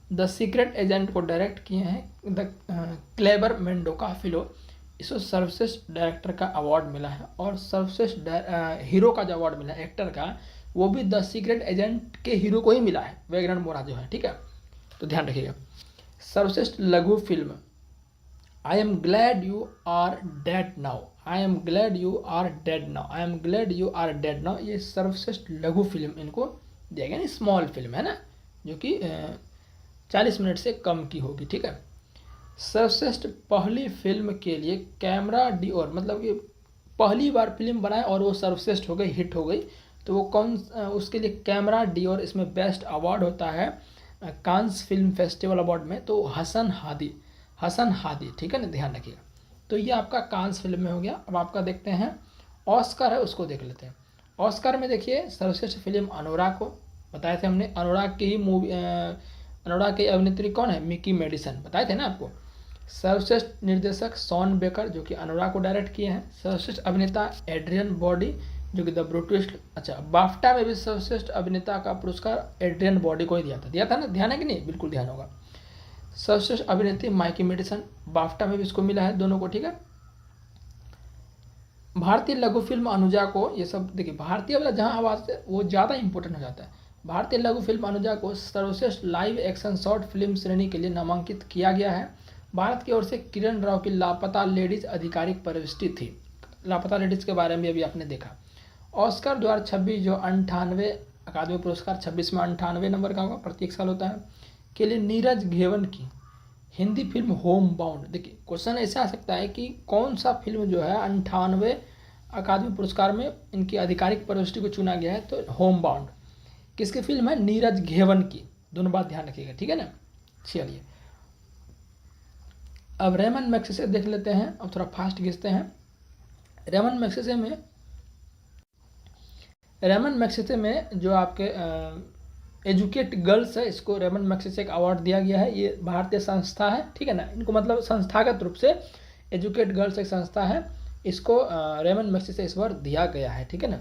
the secret agent को डायरेक्ट किए हैं द क्लेबर मेंडोका फिलो, इसको सर्वश्रेष्ठ डायरेक्टर का अवार्ड मिला है। और सर्वश्रेष्ठ हीरो का जो अवार्ड मिला है एक्टर का, वो भी द सीक्रेट एजेंट के हीरो को ही मिला है, वेगरन मोरा जो है, ठीक है, तो ध्यान रखिएगा। सर्वश्रेष्ठ लघु film I am glad you are dead now, I am glad you are dead now, I am glad you are dead now, ये सर्वश्रेष्ठ लघु फिल्म इनको दिया गया, स्मॉल फिल्म है ना, जो कि 40 मिनट से कम की होगी, ठीक है। सर्वश्रेष्ठ पहली फिल्म के लिए कैमरा डिओर, मतलब कि पहली बार फिल्म बनाए और वो सर्वश्रेष्ठ हो गई, हिट हो गई, तो वो कौन, उसके लिए कैमरा डिओर इसमें बेस्ट अवार्ड होता है कांस फिल्म फेस्टिवल अवार्ड में, तो हसन हादी, हसन हादी, ठीक है ना, ध्यान रखिएगा। तो ये आपका कांस फिल्म में हो गया। अब आपका देखते हैं ऑस्कर है, उसको देख लेते हैं। ऑस्कर में देखिए सर्वश्रेष्ठ फिल्म अनुराग को बताए थे हमने, अनुराग की ही मूवी, अनुराग की अभिनेत्री कौन है, मिकी मेडिसन, बताए थे ना आपको। सर्वश्रेष्ठ निर्देशक शॉन बेकर जो कि अनुराग को डायरेक्ट किए हैं। सर्वश्रेष्ठ अभिनेता एड्रियन बॉडी जो कि द ब्रूटिस्ट, अच्छा बाफ्टा में भी सर्वश्रेष्ठ अभिनेता का पुरस्कार एड्रियन बॉडी को ही दिया था ना, ध्यान है कि नहीं, बिल्कुल ध्यान होगा। सर्वश्रेष्ठ अभिनेत्री माइकी मेडिसन, बाफ्टा में भी इसको मिला है दोनों को, ठीक है। भारतीय लघु फिल्म अनुजा को, ये सब देखिए भारतीय वाला जहाँ आवाज़ है वो ज़्यादा इंपॉर्टेंट हो जाता है। भारतीय लघु फिल्म अनुजा को सर्वश्रेष्ठ लाइव एक्शन शॉर्ट फिल्म श्रेणी के लिए नामांकित किया गया है। भारत की ओर से किरण राव की लापता लेडीज आधिकारिक प्रविष्टि थी, लापता लेडीज के बारे में अभी आपने देखा। ऑस्कर 2026 जो 98 अकादमी पुरस्कार 26 में 98 नंबर का होगा, प्रत्येक साल होता है, के लिए नीरज घेवन की हिंदी फिल्म होम बाउंड। देखिए क्वेश्चन ऐसा आ सकता है कि कौन सा फिल्म जो है 98 अकादमी पुरस्कार में इनकी आधिकारिक प्रविष्टि को चुना गया है, तो होम बाउंड किसकी फिल्म है, नीरज घेवन की, दोनों बात ध्यान रखिएगा, ठीक है ना। चलिए अब रेमन मैग्सेसे देख लेते हैं, अब थोड़ा फास्ट खींचते हैं। रेमन मैग्सेसे में जो आपके एजुकेट गर्ल्स है, इसको रेमन मैग्सेसे एक अवार्ड दिया गया है। ये भारतीय संस्था है, ठीक है ना, इनको मतलब संस्थागत रूप से एजुकेट गर्ल्स एक संस्था है, इसको रेमन मैग्सेसे इस बार दिया गया है, ठीक है ना।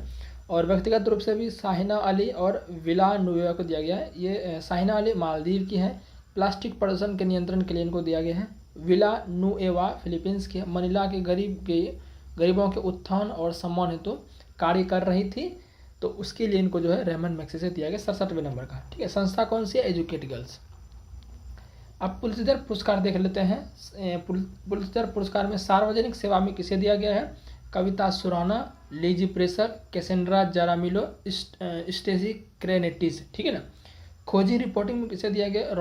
और व्यक्तिगत रूप से भी शाहिना अली और विला नुएवा को दिया गया है। ये शाहिना अली मालदीव की है, प्लास्टिक प्रदूषण के नियंत्रण के लिए इनको दिया गया है। विला नुएवा फिलीपींस के, मनीला के गरीबों के उत्थान और सम्मान हेतु कार्य कर रही थी, तो उसके लिए इनको जो है रेमन मैग्सेसे दिया गया 67वें नंबर का, ठीक है। संस्था कौन सी है, एजुकेट गर्ल्स। अब पुलित्जर पुरस्कार देख लेते हैं। पुलित्जर पुरस्कार में सार्वजनिक सेवा में किसे दिया गया है, कविता सुराना, लीजी प्रेसर, कैसेंड्रा जारामिलो, स्टेसी क्रेनेटिस, ठीक है ना। खोजी रिपोर्टिंग में किसे दिया गया,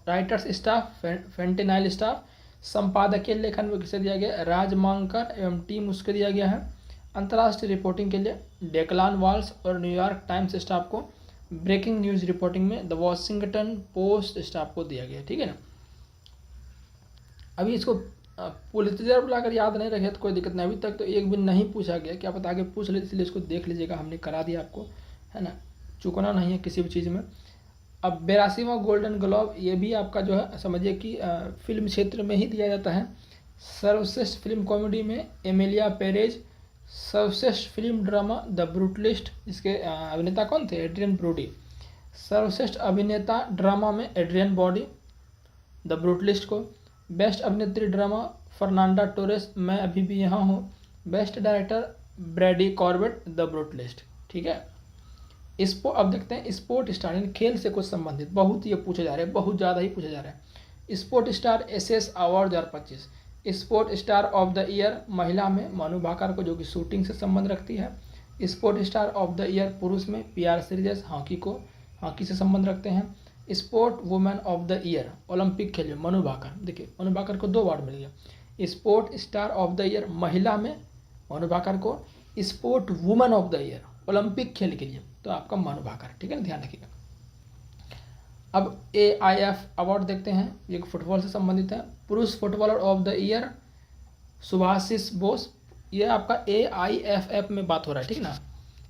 राइटर्स स्टाफ, फेंटेनाइल स्टाफ। संपादकीय लेखन में किसे दिया गया, राजमांकर एवं टीम उसके दिया गया है। अंतर्राष्ट्रीय रिपोर्टिंग के लिए डेक्लान वाल्स और न्यूयॉर्क टाइम्स स्टाफ को। ब्रेकिंग न्यूज़ रिपोर्टिंग में द वॉशिंगटन पोस्ट स्टाफ को दिया गया, ठीक है ना। अभी इसको पुलित्जर बुलाकर याद नहीं रखे तो कोई दिक्कत नहीं, अभी तक तो एक भी नहीं पूछा गया, क्या पता आगे पूछ ले, इसलिए इसको देख लीजिएगा, हमने करा दिया आपको, है ना, चुकना नहीं है किसी भी चीज़ में। अब 82वां गोल्डन ग्लोब, ये भी आपका जो है समझिए कि फिल्म क्षेत्र में ही दिया जाता है। सर्वश्रेष्ठ फिल्म कॉमेडी में एमिलिया पेरेज। सर्वश्रेष्ठ फिल्म ड्रामा द ब्रूटलिस्ट, इसके अभिनेता कौन थे, एड्रियन ब्रोडी। सर्वश्रेष्ठ अभिनेता ड्रामा में एड्रियन बॉडी द ब्रूटलिस्ट को। बेस्ट अभिनेत्री ड्रामा फर्नांडा टोरेस, मैं अभी भी यहाँ हूँ। Best director Brady Corbett the brutalist, ठीक है। इसको अब देखते हैं स्पोर्ट स्टार, यानी खेल से कुछ संबंधित, बहुत ये पूछे जा रहे हैं, बहुत ज़्यादा ही पूछे जा रहे हैं। Sport star SS award 2025। Sport star of the year महिला में मनु भाकर को, जो कि शूटिंग से संबंध रखती है। Sport star of the year पुरुष में पीआर सीरीज, हॉकी से संबंध रखते हैं। Sport women of the year Olympic खेल में मनु भाकर, देखिए मनु भाकर को 2 अवार्ड मिल गया। Sport star of the year महिला में मनु भाकर को। Sport women of the year Olympic खेल के लिए तो आपका मनु भाकर, ठीक है ना, ध्यान रखिएगा। अब AIF अवार्ड देखते हैं, ये फुटबॉल से संबंधित है। पुरुष footballer of the year Subhashis Bose, ये आपका AIFF में बात हो रहा है, ठीक है ना,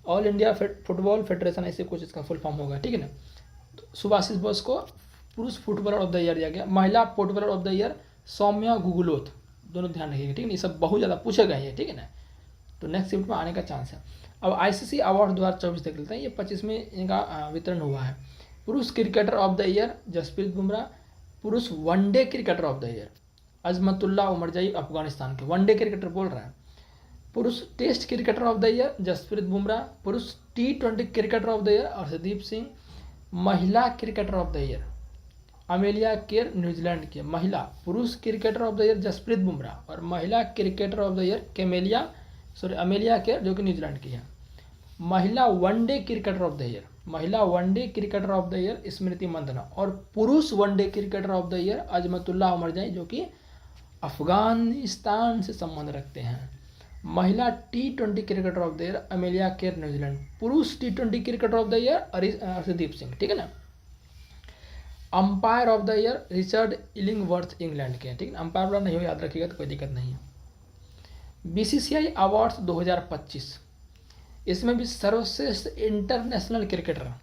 ऑल इंडिया फुटबॉल फेडरेशन, ऐसे कुछ इसका फुल फॉर्म होगा, ठीक है ना। तो सुभाषिस बोस को पुरुष फुटबॉलर ऑफ द ईयर दिया गया। महिला footballer of the year Saumya Guguloth, दोनों ध्यान रखिएगा, ठीक है ना, ये सब बहुत ज़्यादा पूछे गए हैं, ठीक है ना, तो नेक्स्ट शिफ्ट में आने का चांस है। अब आईसीसी अवार्ड 2024 देख लेते हैं, ये 25 में इनका वितरण हुआ है। पुरुष cricketer of the year Jasprit Bumrah, पुरुष one day cricketer of the year Azmatullah Omarzai Afghanistan के, वनडे क्रिकेटर बोल रहा है। पुरुष test cricketer of the year Jasprit Bumrah, पुरुष T20 cricketer of the year Arshdeep Singh, महिला cricketer of the year Amelia Kerr New Zealand की महिला, पुरुष cricketer of the year Jasprit Bumrah और महिला cricketer of the year Amelia Kerr जो कि न्यूजीलैंड की है। महिला one day cricketer of the year, महिला one day cricketer of the year Smriti Mandhana और पुरुष one day cricketer of the year Azmatullah Omarzai जो कि अफगानिस्तान से संबंध रखते हैं। महिला T20 cricketer of the year Amelia Kerr New Zealand, पुरुष T20 cricketer of the year Arshdeep Singh, ठीक है ना। Umpire of the year Richard Illingworth England के, ठीक है। अंपायर वाला नहीं हो याद रखिएगा तो कोई दिक्कत नहीं है। BCCI अवार्ड्स 2025, इसमें भी सर्वश्रेष्ठ इंटरनेशनल क्रिकेटर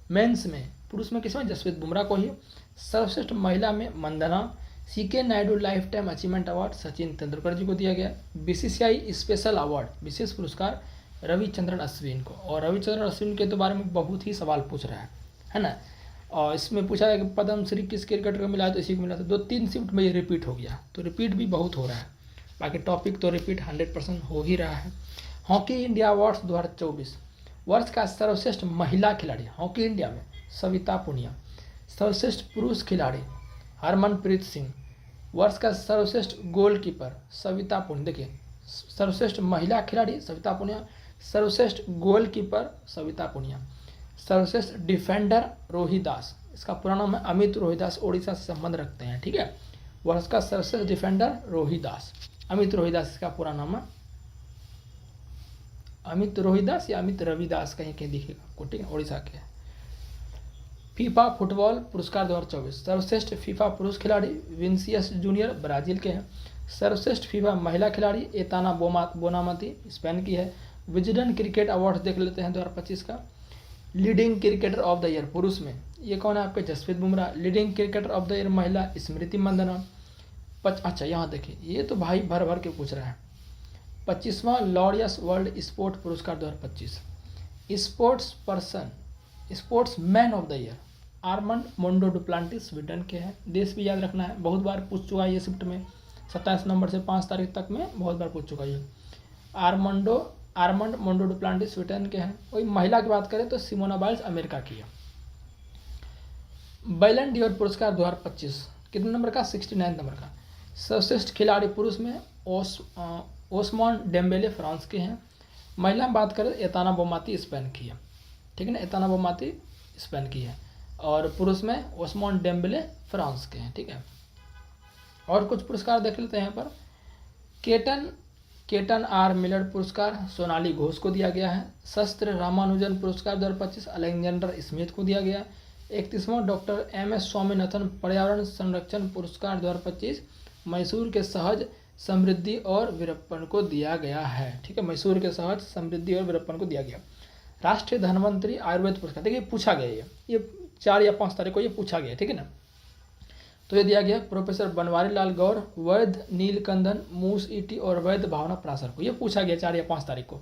मेंस में, पुरुष में किसमें जसप्रीत बुमराह को ही, सर्वश्रेष्ठ महिला में Mandhana, CK Naidu lifetime achievement award Sachin Tendulkar ji को दिया गया। BCCI स्पेशल अवार्ड विशेष पुरस्कार रविचंद्रन अश्विन को, और रविचंद्रन अश्विन के तो बारे में बहुत ही सवाल पूछ रहा है ना। और इसमें पूछा है कि पद्मश्री किस क्रिकेटर को मिला, तो इसी को मिला था। 2-3 शिफ्ट में ये रिपीट हो गया, तो रिपीट भी बहुत हो रहा है, बाकी टॉपिक तो रिपीट 100% हो ही रहा है। हॉकी इंडिया अवार्ड्स 2024, वर्ष का सर्वश्रेष्ठ महिला खिलाड़ी हॉकी इंडिया में सविता पुनिया, सर्वश्रेष्ठ पुरुष खिलाड़ी हरमनप्रीत सिंह, वर्ष का सर्वश्रेष्ठ गोलकीपर सविता पुनिया, देखिए सर्वश्रेष्ठ महिला खिलाड़ी सविता पुनिया, सर्वश्रेष्ठ गोलकीपर सविता पुनिया, सर्वश्रेष्ठ डिफेंडर रोहित दास, इसका पूरा नाम है अमित रोहित दास, ओडिशा से संबंध रखते हैं, ठीक है। वर्ष का सर्वश्रेष्ठ डिफेंडर रोहित दास, अमित रोहित दास इसका पूरा नाम है, अमित रोहित दास या अमित रविदास कहीं कहीं दिखेगा आपको, ठीक है, ओडिशा के। फीफा फुटबॉल पुरस्कार 2024, सर्वश्रेष्ठ फीफा पुरुष खिलाड़ी विनिसियस जूनियर ब्राजील के हैं, सर्वश्रेष्ठ फीफा महिला खिलाड़ी एताना बोनामती स्पेन की है। विजडन क्रिकेट अवार्ड देख लेते हैं 2025 का। Leading cricketer of the year पुरुष में ये कौन है आपके, Jasprit Bumrah. Leading cricketer of the year महिला स्मृति मंदाना। अच्छा यहाँ देखिए, ये तो भाई भर भर के पूछ रहा है। 25वां लॉरियस वर्ल्ड स्पोर्ट पुरस्कार 2025, sports man of the year Armand Mondo Duplantis Sweden के हैं। देश भी याद रखना है, बहुत बार पूछ चुका है ये शिफ्ट में, 27 नवंबर से 5 तारीख तक में बहुत बार पूछ चुका है। आर्मंड मोंडो डुप्लांटिस स्वीडन के हैं। वही महिला की बात करें तो सिमोना बाइल्स अमेरिका की है। बैलन डियोर पुरस्कार 2025 कितने नंबर का, 69 नंबर का। सर्वश्रेष्ठ खिलाड़ी पुरुष में ओस्मान डेम्बेले फ्रांस के हैं। महिला में बात करें एताना बोमाती स्पेन की है, ठीक है ना, एताना बोमाती स्पेन की है। और पुरुष में ओस्मान डेम्बेले फ्रांस के हैं, ठीक है। और कुछ पुरस्कार देख लेते हैं यहाँ पर। केटन आर मिलर पुरस्कार सोनाली घोष को दिया गया है। शस्त्र रामानुजन पुरस्कार 2025 अलेक्जेंडर स्मिथ को दिया गया। 31वां डॉक्टर MS स्वामीनाथन पर्यावरण संरक्षण पुरस्कार 2025 मैसूर के सहज समृद्धि और वीरप्पन को दिया गया है, ठीक है, मैसूर के सहज समृद्धि और वीरप्पन को दिया गया। राष्ट्रीय धन्वंतरी आयुर्वेद पुरस्कार, देखिए पूछा गया ये 4 या 5 तारीख को ये पूछा गया, ठीक है ना। तो ये दिया गया प्रोफेसर बनवारी लाल गौर, वैद्य नीलकंदन मूस ईटी और वैद्य भावना प्रासर को, ये पूछा गया 4 या 5 तारीख को।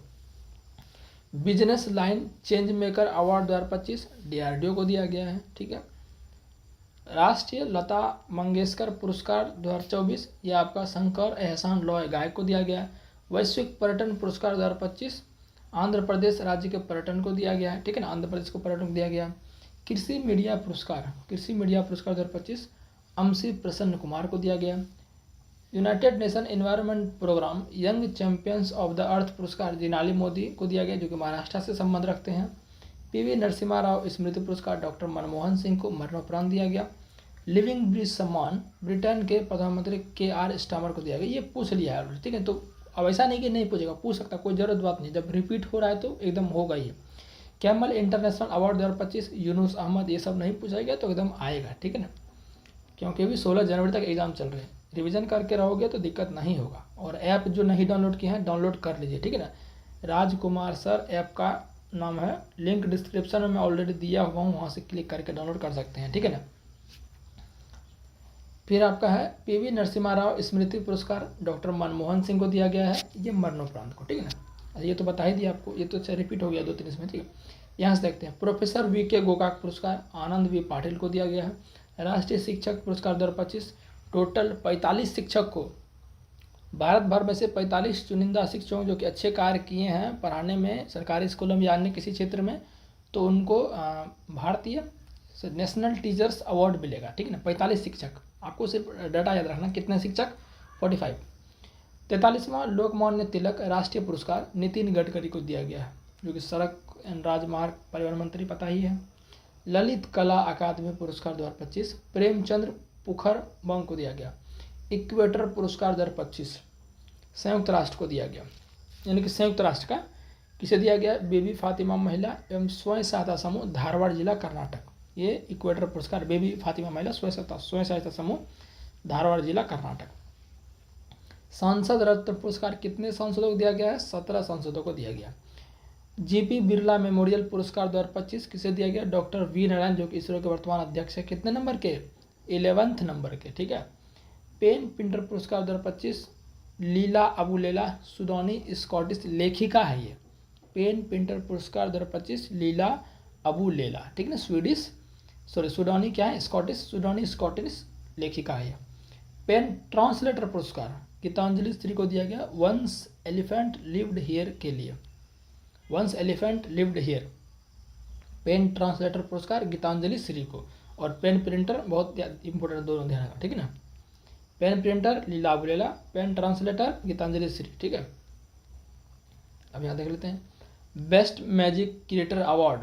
Business line change maker award 2025 DRDO को दिया गया है, ठीक है। राष्ट्रीय लता मंगेशकर पुरस्कार 2024 ये आपका शंकर एहसान लॉय गायक को दिया गया। वैश्विक पर्यटन पुरस्कार 2025 आंध्र प्रदेश राज्य के पर्यटन को दिया गया है, ठीक है ना, आंध्र प्रदेश को पर्यटन को दिया गया। कृषि मीडिया पुरस्कार 2025 अमसी प्रसन्न कुमार को दिया गया। United Nation Environment Programme young champions of the Earth पुरस्कार जिनाली मोदी को दिया गया, जो कि महाराष्ट्र से संबंध रखते हैं। PV नरसिम्हा राव स्मृति पुरस्कार डॉक्टर मनमोहन सिंह को मरणोपरांत दिया गया। लिविंग ब्रिज सम्मान ब्रिटेन के प्रधानमंत्री KR स्टामर को दिया गया, ये पूछ लिया है, ठीक है। तो अब ऐसा नहीं कि नहीं पूछेगा, पूछ सकता, कोई ज़रूरत बात नहीं, जब रिपीट हो रहा है तो एकदम होगा ही। Camel international award 2025 Yunus Ahmed, ये सब नहीं पूछा गया तो एकदम आएगा, ठीक है ना, क्योंकि अभी 16 जनवरी तक एग्जाम चल रहे हैं। रिवीजन करके रहोगे तो दिक्कत नहीं होगा। और ऐप जो नहीं डाउनलोड किए हैं डाउनलोड कर लीजिए, ठीक है ना। राजकुमार सर ऐप का नाम है, लिंक डिस्क्रिप्शन में मैं ऑलरेडी दिया हुआ हूँ, वहाँ से क्लिक करके डाउनलोड कर सकते हैं, ठीक है ना। फिर आपका है PV नरसिम्हा राव स्मृति पुरस्कार डॉक्टर मनमोहन सिंह को दिया गया है, ये मरणोपरांत को, ठीक है ना। ये तो बता ही दिया आपको, ये तो रिपीट हो गया 2-3 इसमें, ठीक है। यहाँ से देखते हैं, प्रोफेसर वी.के. गोकाक पुरस्कार आनंद वी पाटिल को दिया गया है। राष्ट्रीय शिक्षक पुरस्कार 2025 टोटल 45 शिक्षक को, भारत भर में से 45 चुनिंदा शिक्षकों जो कि अच्छे कार्य किए हैं पढ़ाने में, सरकारी स्कूलों में या अन्य किसी क्षेत्र में, तो उनको भारतीय नेशनल टीचर्स अवार्ड मिलेगा, ठीक है ना। 45 शिक्षक, आपको सिर्फ डाटा याद रखना कितने शिक्षक, 45। 43वां लोकमान्य तिलक राष्ट्रीय पुरस्कार नितिन गडकरी को दिया गया है, जो कि सड़क एंड राजमार्ग परिवहन मंत्री, पता ही है। ललित कला अकादमी पुरस्कार 2025 प्रेमचंद्र पुखरबंग को दिया गया। इक्वेटर पुरस्कार 2025 संयुक्त राष्ट्र को दिया गया, यानी कि संयुक्त राष्ट्र का किसे दिया गया, बेबी फातिमा महिला एवं स्वयं सहायता समूह धारवाड़ जिला कर्नाटक। ये इक्वेटर पुरस्कार बेबी फातिमा महिला स्वयं सहायता समूह धारवाड़ जिला कर्नाटक। सांसद रत्न पुरस्कार कितने सांसदों को दिया गया है, 17 सांसदों को दिया गया। जीपी बिरला मेमोरियल पुरस्कार 2025 किसे दिया गया, डॉक्टर वी नारायण, जो कि इसरो के वर्तमान अध्यक्ष है, कितने नंबर के, 11वें नंबर के, ठीक है। पेन पिंटर पुरस्कार 2025 लीला अबू लेला, सूडानी स्कॉटिश लेखिका है ये। पेन पिंटर पुरस्कार 2025 लीला अबू लेला, ठीक है ना, सूडानी क्या है, सूडानी स्कॉटिश लेखिका है ये। पेन ट्रांसलेटर पुरस्कार गीतांजलि श्री को दिया गया वंस एलिफेंट लिव्ड हियर के लिए, once elephant lived here. Pen translator पुरस्कार गीतांजलि श्री को, और पेन प्रिंटर बहुत इंपॉर्टेंट, दोनों ध्यान रखना, ठीक है ना। पेन प्रिंटर लीला अबू लेला, पेन ट्रांसलेटर गीतांजलि श्री, ठीक है। अब यहाँ देख लेते हैं, बेस्ट मैजिक क्रिएटर अवार्ड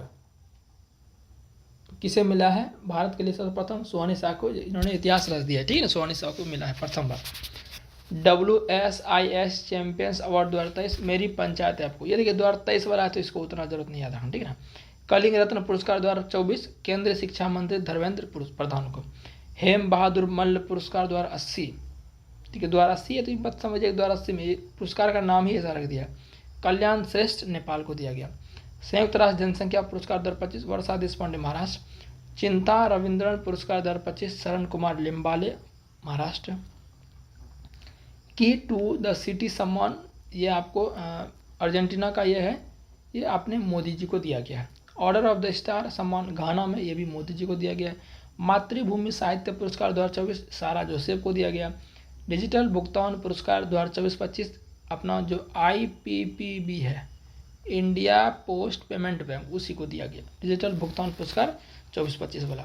किसे मिला है, भारत के लिए सर्वप्रथम सोहानी शाह को, इन्होंने इतिहास रच दिया, ठीक है ना, सोहानी शाह को मिला है प्रथम बार। WSIS चैंपियंस अवार्ड 2023 मेरी पंचायत है आपको, ये देखिए 2023 वाला है तो इसको उतना जरूरत नहीं याद रखना, ठीक है ना। कलिंग रत्न पुरस्कार 2024 केंद्रीय शिक्षा मंत्री धर्मेंद्र प्रधान को। हेम बहादुर मल्ल पुरस्कार 2080, ठीक है, 2080 है तो बात समझिए, 2080 में पुरस्कार का नाम ही ऐसा रख दिया। कल्याण श्रेष्ठ नेपाल को दिया गया। संयुक्त राष्ट्र जनसंख्या पुरस्कार 2025 वर्षा देशपांडे महाराष्ट्र। चिंता रविंद्रन पुरस्कार 2025 शरण कुमार लिम्बाले महाराष्ट्र। की टू द सिटी सम्मान, ये आपको अर्जेंटीना का ये है, ये आपने मोदी जी को दिया गया है। ऑर्डर ऑफ द स्टार सम्मान घाना में, ये भी मोदी जी को दिया गया है। मातृभूमि साहित्य पुरस्कार 2024 सारा जोसेफ को दिया गया। डिजिटल भुगतान पुरस्कार 2024-25 अपना जो IPPB है, इंडिया पोस्ट पेमेंट बैंक, उसी को दिया गया डिजिटल भुगतान पुरस्कार 24-25 वाला।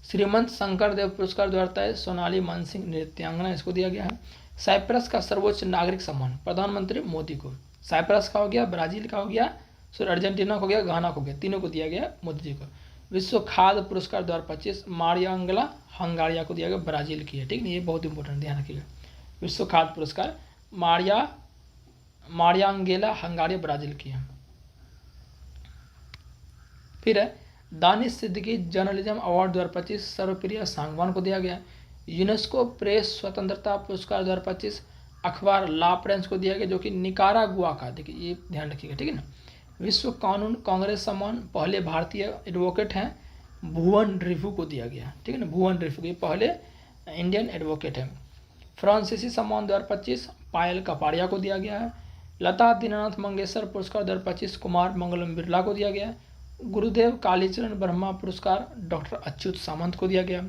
श्रीमंत शंकर देव पुरस्कार 2023 सोनाली मानसिंह नृत्यांगना, इसको दिया गया है। साइप्रस का सर्वोच्च नागरिक सम्मान प्रधानमंत्री मोदी को, साइप्रस का हो गया, ब्राजील का हो गया, अर्जेंटीना को हो गया, घाना को हो गया, तीनों को दिया गया मोदी जी को। विश्व खाद्य पुरस्कार 2025 मारियांगला हंगारिया को दिया गया, ब्राजील की है, ठीक है, ये बहुत इंपॉर्टेंट, ध्यान रखिएगा। विश्व खाद्य पुरस्कार मारियांगेला हंगारिया ब्राजील की है। फिर है दानिश सिद्दीकी जर्नलिज्म अवार्ड 2025 सर्वप्रिय सांगवान को दिया गया। यूनेस्को प्रेस स्वतंत्रता पुरस्कार 2025 अखबार ला प्रेंस को दिया गया, जो कि निकारागुआ का, देखिए ये ध्यान रखिएगा, ठीक है ना। विश्व कानून कांग्रेस सम्मान पहले भारतीय एडवोकेट हैं भुवन रिफू को दिया गया, ठीक है ना, भुवन रिफू ये पहले इंडियन एडवोकेट हैं। फ्रांसीसी सम्मान 2025 पायल कपाड़िया को दिया गया है। लता दीनानाथ मंगेशकर पुरस्कार 2025 कुमार मंगलम बिरला को दिया गया। गुरुदेव कालीचरण ब्रह्मा पुरस्कार डॉक्टर अच्युत सामंत को दिया गया।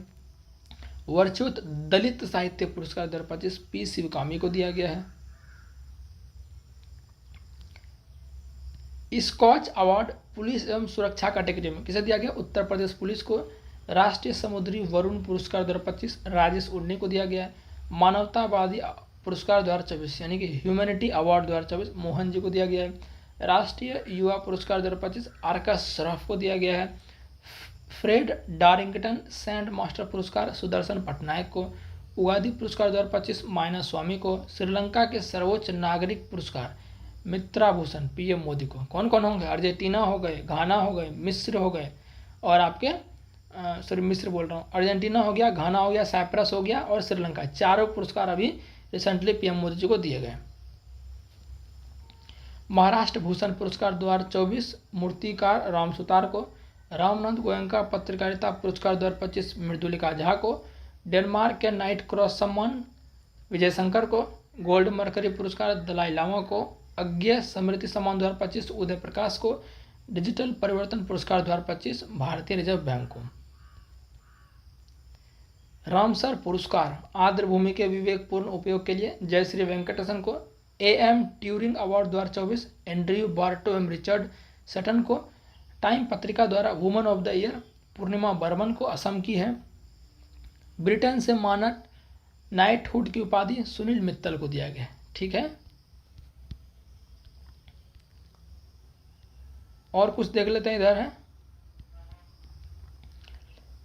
वर्चुत दलित साहित्य पुरस्कार 2025 P शिवकामी को दिया गया है। स्कॉच अवार्ड पुलिस एवं सुरक्षा कैटेगरी में किसे दिया गया, उत्तर प्रदेश पुलिस को। राष्ट्रीय समुद्री वरुण पुरस्कार 2025 राजेश उर्नी को दिया गया है। मानवतावादी पुरस्कार 2024 यानी कि ह्यूमैनिटी अवार्ड 2024 मोहन जी को दिया गया है। राष्ट्रीय युवा पुरस्कार 2025 आरका श्रॉफ को दिया गया है। फ्रेड डारिंगटन सैंड मास्टर पुरस्कार सुदर्शन पटनायक को। उगादी पुरस्कार 2025 मायना स्वामी को। श्रीलंका के सर्वोच्च नागरिक पुरस्कार मित्राभूषण PM मोदी को। कौन कौन होंगे, अर्जेंटीना हो गए, घाना हो गए, मिस्र हो गए, और आपके मिस्र बोल रहा हूँ, अर्जेंटीना हो गया, घाना हो गया, साइप्रस हो गया और श्रीलंका, चारों पुरस्कार अभी रिसेंटली PM मोदी जी को दिए गए। महाराष्ट्र भूषण पुरस्कार 2024 मूर्तिकार राम सुतार को। रामनंद गोयंका पत्रकारिता पुरस्कार 2025 मृदुलिका झा को। डेनमार्क के नाइट क्रॉस सम्मान विजय शंकर को। गोल्ड मर्करी पुरस्कार दलाई लामा को। अज्ञेय स्मृति सम्मान 2025 उदय प्रकाश को, डिजिटल परिवर्तन पुरस्कार 2025 भारतीय रिजर्व बैंक को। रामसर पुरस्कार आर्द्रभूमि के विवेकपूर्ण उपयोग के लिए जयश्री वेंकटेशन को, AM Turing award 2024 Andrew Barto एवं रिचर्ड सटन को। टाइम पत्रिका द्वारा वुमन ऑफ द ईयर पूर्णिमा बर्मन को असम की है। ब्रिटेन से मानद नाइटहुड की उपाधि सुनील मित्तल को दिया गया। ठीक है, और कुछ देख लेते हैं। इधर है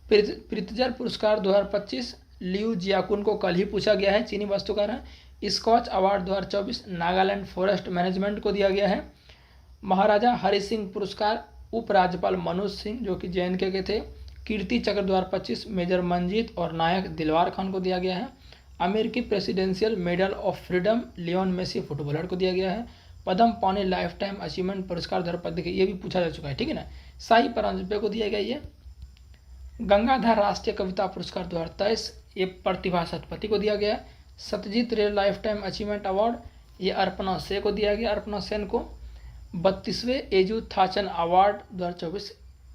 प्रित्जर पुरस्कार 2025 लियू जियाकुन को कल ही पूछा गया है, चीनी वास्तुकार है। Skoch award 2024 Nagaland forest management को दिया गया है। महाराजा हरि सिंह पुरस्कार उपराज्यपाल मनोज सिंह जो कि JNK के थे। कीर्ति चक्र 2025 मेजर मंजीत और नायक दिलवार खान को दिया गया है। अमेरिकी Presidential Medal of Freedom Leon Messi footballer को दिया गया है। पद्म पानी लाइफ टाइम अचीवमेंट पुरस्कार 2025 ये भी पूछा जा चुका है, ठीक है ना। साई परांजपे को दिया गया ये। गंगाधर राष्ट्रीय कविता पुरस्कार 2023 ये प्रतिभा सतपथी को दिया गया। सत्यजीत रे लाइफ टाइम अचीवमेंट अवार्ड ये अर्पणा से को दिया गया, अर्पणा सेन को। 32वें एजू थाचन अवार्ड 2024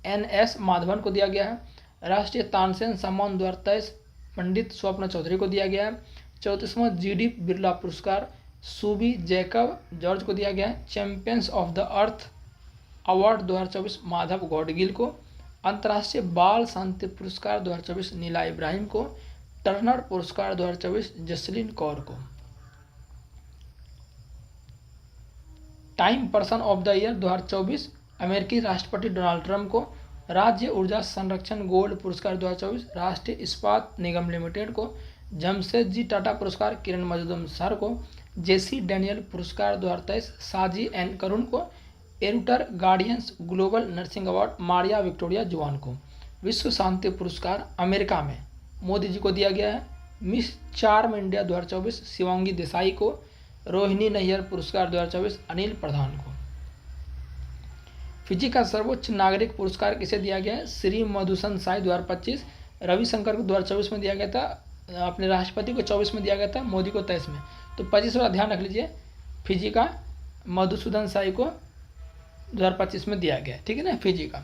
NS माधवन को दिया गया है। राष्ट्रीय तानसेन सम्मान 2023 पंडित स्वप्न चौधरी को दिया गया है। 34वां GD बिरला पुरस्कार सूबी जैकब जॉर्ज को दिया गया है। Champions of the earth award 2024 Madhav Gadgil को। अंतर्राष्ट्रीय बाल शांति पुरस्कार 2024 नीला इब्राहिम को। टर्नर पुरस्कार 2024 जसलीन कौर को। Time person of the year 2024 अमेरिकी राष्ट्रपति डोनाल्ड ट्रंप को। राज्य ऊर्जा संरक्षण गोल्ड पुरस्कार 2024 राष्ट्रीय इस्पात निगम लिमिटेड को। जमशेदजी टाटा पुरस्कार किरण मजुमदार को। JC डैनियल पुरस्कार 2023 साजी एन करुण को। Aster guardians global nursing award Maria Victoria Juan को। विश्व शांति पुरस्कार अमेरिका में मोदी जी को दिया गया है। Miss charm India 2024 Shivangi Desai को। रोहिणी नैयर पुरस्कार 2024 अनिल प्रधान को। फिजी का सर्वोच्च नागरिक पुरस्कार किसे दिया गया है? श्री मधुसन साई 2025 रविशंकर को 2024 में दिया गया था, अपने राष्ट्रपति को 24 में दिया गया था, मोदी को 23 में। तो 25 वाला ध्यान रख लीजिए, फिजी का मधुसूदन साई को 2025 में दिया गया, ठीक है ना। फिजी का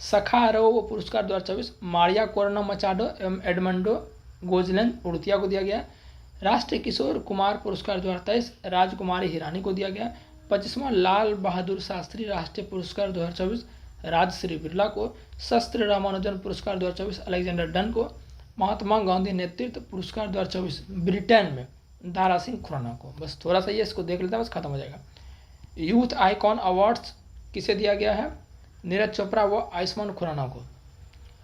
सखारोव पुरस्कार 2024 मारिया कोरोना मचाडो एवं एडमंडो गोजलन उड़तिया को दिया गया। राष्ट्रीय किशोर कुमार पुरस्कार 2023 राजकुमारी हिरानी को दिया गया। 25वां लाल बहादुर शास्त्री राष्ट्रीय पुरस्कार 2024 राजश्री बिरला को। शस्त्र रामानुजन पुरस्कार 2024 अलेक्जेंडर डन को। महात्मा गांधी नेतृत्व पुरस्कार 2024 ब्रिटेन में दारा सिंह खुराना को। बस थोड़ा सा ये इसको देख लेते हैं, बस खत्म हो जाएगा। यूथ आइकॉन अवार्ड्स किसे दिया गया है? नीरज चोपड़ा व आयुष्मान खुराना को।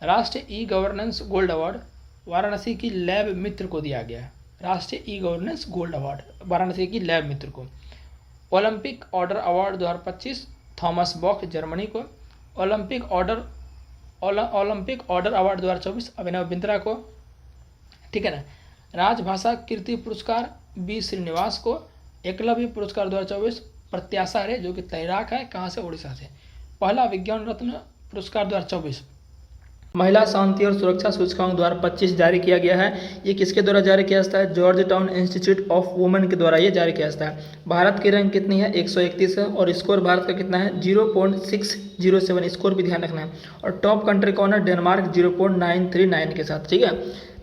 राष्ट्रीय e governance gold award Varanasi की लैब मित्र को दिया गया है। राष्ट्रीय e governance gold award Varanasi की लैब मित्र को। Olympic order award 2025 Thomas Bach Germany को। Olympic order award 2024 Abhinav Bindra को, ठीक है ना। राजभाषा कीर्ति पुरस्कार B श्रीनिवास को। एकलव्य पुरस्कार 2024 प्रत्याशा रे जो कि तैराक है, कहाँ से? उड़ीसा से। पहला विज्ञान रत्न पुरस्कार 2024 महिला शांति और सुरक्षा सूचकांक 2025 जारी किया गया है। ये किसके द्वारा जारी किया जाता है? George town institute of women के द्वारा ये जारी किया जाता है। भारत की रैंक कितनी है? 131 है और स्कोर भारत का कितना है? 0.607 स्कोर भी ध्यान रखना है। और टॉप कंट्री कौन है? डेनमार्क 0.939 के साथ, ठीक है।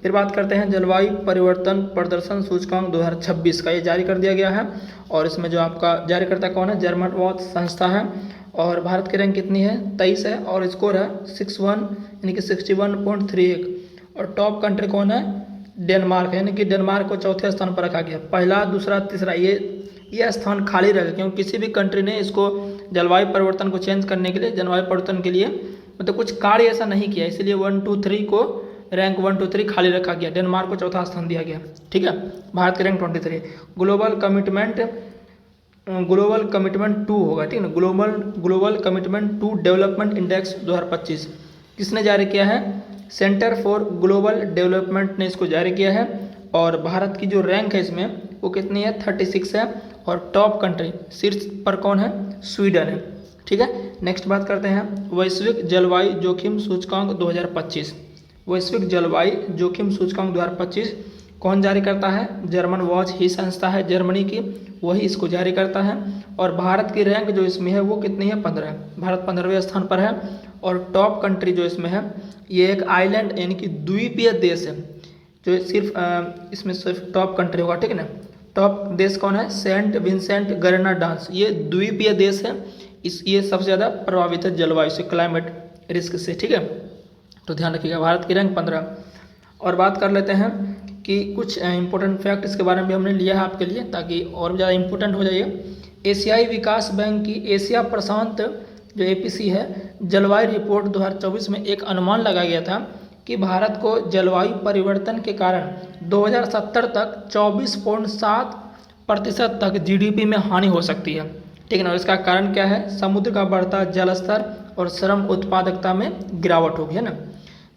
फिर बात करते हैं जलवायु परिवर्तन प्रदर्शन सूचकांक 2026 का, ये जारी कर दिया गया है। और इसमें जो आपका जारीकर्ता कौन है? जर्मन वॉच संस्था है। और भारत की रैंक कितनी है? 23 है और स्कोर है 61 यानी कि 61.31। और टॉप कंट्री कौन है? डेनमार्क है, यानी कि डेनमार्क को चौथे स्थान पर रखा गया। पहला, दूसरा, तीसरा ये स्थान खाली रहेगा, क्योंकि किसी भी कंट्री ने इसको जलवायु परिवर्तन को चेंज करने के लिए, जलवायु परिवर्तन के लिए मतलब कुछ कार्य ऐसा नहीं किया, इसलिए 1, 2, 3 को रैंक 1, 2, 3 खाली रखा गया। डेनमार्क को चौथा स्थान दिया गया, ठीक है। भारत की रैंक 23। ग्लोबल कमिटमेंट 2 होगा, ठीक है ना। ग्लोबल कमिटमेंट 2 डेवलपमेंट इंडेक्स 2025 किसने जारी किया है? सेंटर फॉर ग्लोबल डेवलपमेंट ने इसको जारी किया है। और भारत की जो रैंक है इसमें वो कितनी है? 36 है। और टॉप कंट्री शीर्ष पर कौन है? स्वीडन है, ठीक है। नेक्स्ट बात करते हैं वैश्विक जलवायु जोखिम सूचकांक 2025। वैश्विक जलवायु जोखिम सूचकांक 2025 कौन जारी करता है? जर्मन वॉच ही संस्था है जर्मनी की, वही इसको जारी करता है। और भारत की रैंक जो इसमें है वो कितनी है? 15। भारत 15वें स्थान पर है। और टॉप कंट्री जो इसमें है ये एक आइलैंड यानी कि द्वीपीय देश है, जो सिर्फ इसमें सिर्फ टॉप कंट्री होगा, ठीक है ना। टॉप देश कौन है? सेंट विंसेंट ग्रेनाडांस, ये द्वीपीय देश है। ये सबसे ज़्यादा प्रभावित है जलवायु से, क्लाइमेट रिस्क से, ठीक है। तो ध्यान रखिएगा, भारत की रैंक 15। और बात कर लेते हैं कि कुछ इंपॉर्टेंट फैक्ट इसके बारे में भी हमने लिया है आपके लिए, ताकि और भी ज़्यादा इंपॉर्टेंट हो जाइए। एशियाई विकास बैंक की एशिया प्रशांत जो APC है जलवायु रिपोर्ट 2024 में एक अनुमान लगाया गया था कि भारत को जलवायु परिवर्तन के कारण 2070 तक 24.7% तक GDP में हानि हो सकती है, ठीक है ना। और इसका कारण क्या है? समुद्र का बढ़ता जल स्तर और श्रम उत्पादकता में गिरावट होगी, है ना।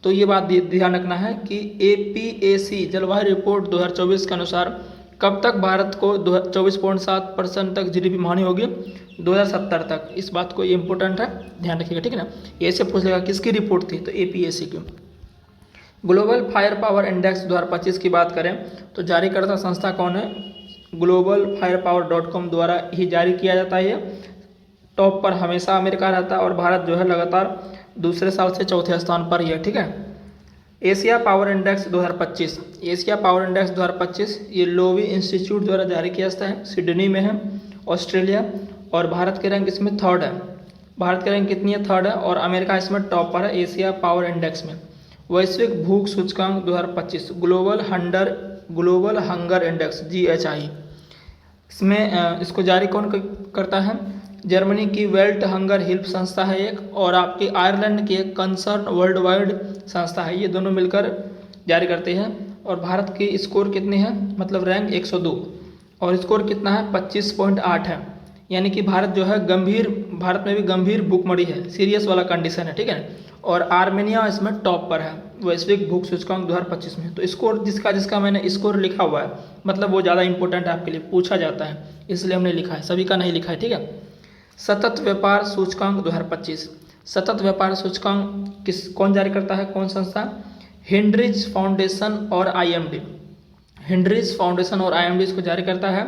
तो ये बात ध्यान रखना है कि APAC जलवायु रिपोर्ट 2024 के अनुसार कब तक भारत को 24.7% तक GDP में हानि होगी? 2070 तक। इस बात को ये इंपॉर्टेंट है, ध्यान रखिएगा, ठीक है ना। ये से पूछ लेगा किसकी रिपोर्ट थी, तो APAC की। ग्लोबल फायर पावर इंडेक्स 2025 की बात करें तो जारीकर्ता संस्था कौन है? globalfirepower.com द्वारा ही जारी किया जाता है। टॉप पर हमेशा अमेरिका रहता है और भारत जो है लगातार दूसरे साल से चौथे स्थान पर ही है, ठीक है। Asia power index 2025, Asia power index 2025 ये लोवी इंस्टीट्यूट द्वारा जारी किया जाता है, सिडनी में है, ऑस्ट्रेलिया। और भारत की रैंक इसमें 3rd है। भारत की रैंक कितनी है? 3rd है। और अमेरिका इसमें टॉप पर है एशिया पावर इंडेक्स में। वैश्विक भूख सूचकांक 2025, ग्लोबल हंगर इंडेक्स GHI, इसमें इसको जारी कौन करता है? जर्मनी की वेल्ट हंगर हेल्प संस्था है एक, और आपकी आयरलैंड की एक कंसर्न वर्ल्ड वाइड संस्था है, ये दोनों मिलकर जारी करते हैं। और भारत की स्कोर कितनी है? मतलब रैंक 102, और स्कोर कितना है? 25.8 है। यानी कि भारत जो है भारत में भी गंभीर भूखमरी है, सीरियस वाला कंडीशन है, ठीक है। और आर्मेनिया इसमें टॉप पर है वैश्विक भूख सूचकांक 2025 में। तो स्कोर जिसका मैंने स्कोर लिखा हुआ है मतलब वो ज़्यादा इंपॉर्टेंट है, आपके लिए पूछा जाता है, इसलिए हमने लिखा है, सभी का नहीं लिखा है, ठीक है। सतत व्यापार सूचकांक 2025, सतत व्यापार सूचकांक कौन जारी करता है? कौन संस्था? हेनरिच फाउंडेशन और IMD, हेनरिच फाउंडेशन और IMD इसको जारी करता है।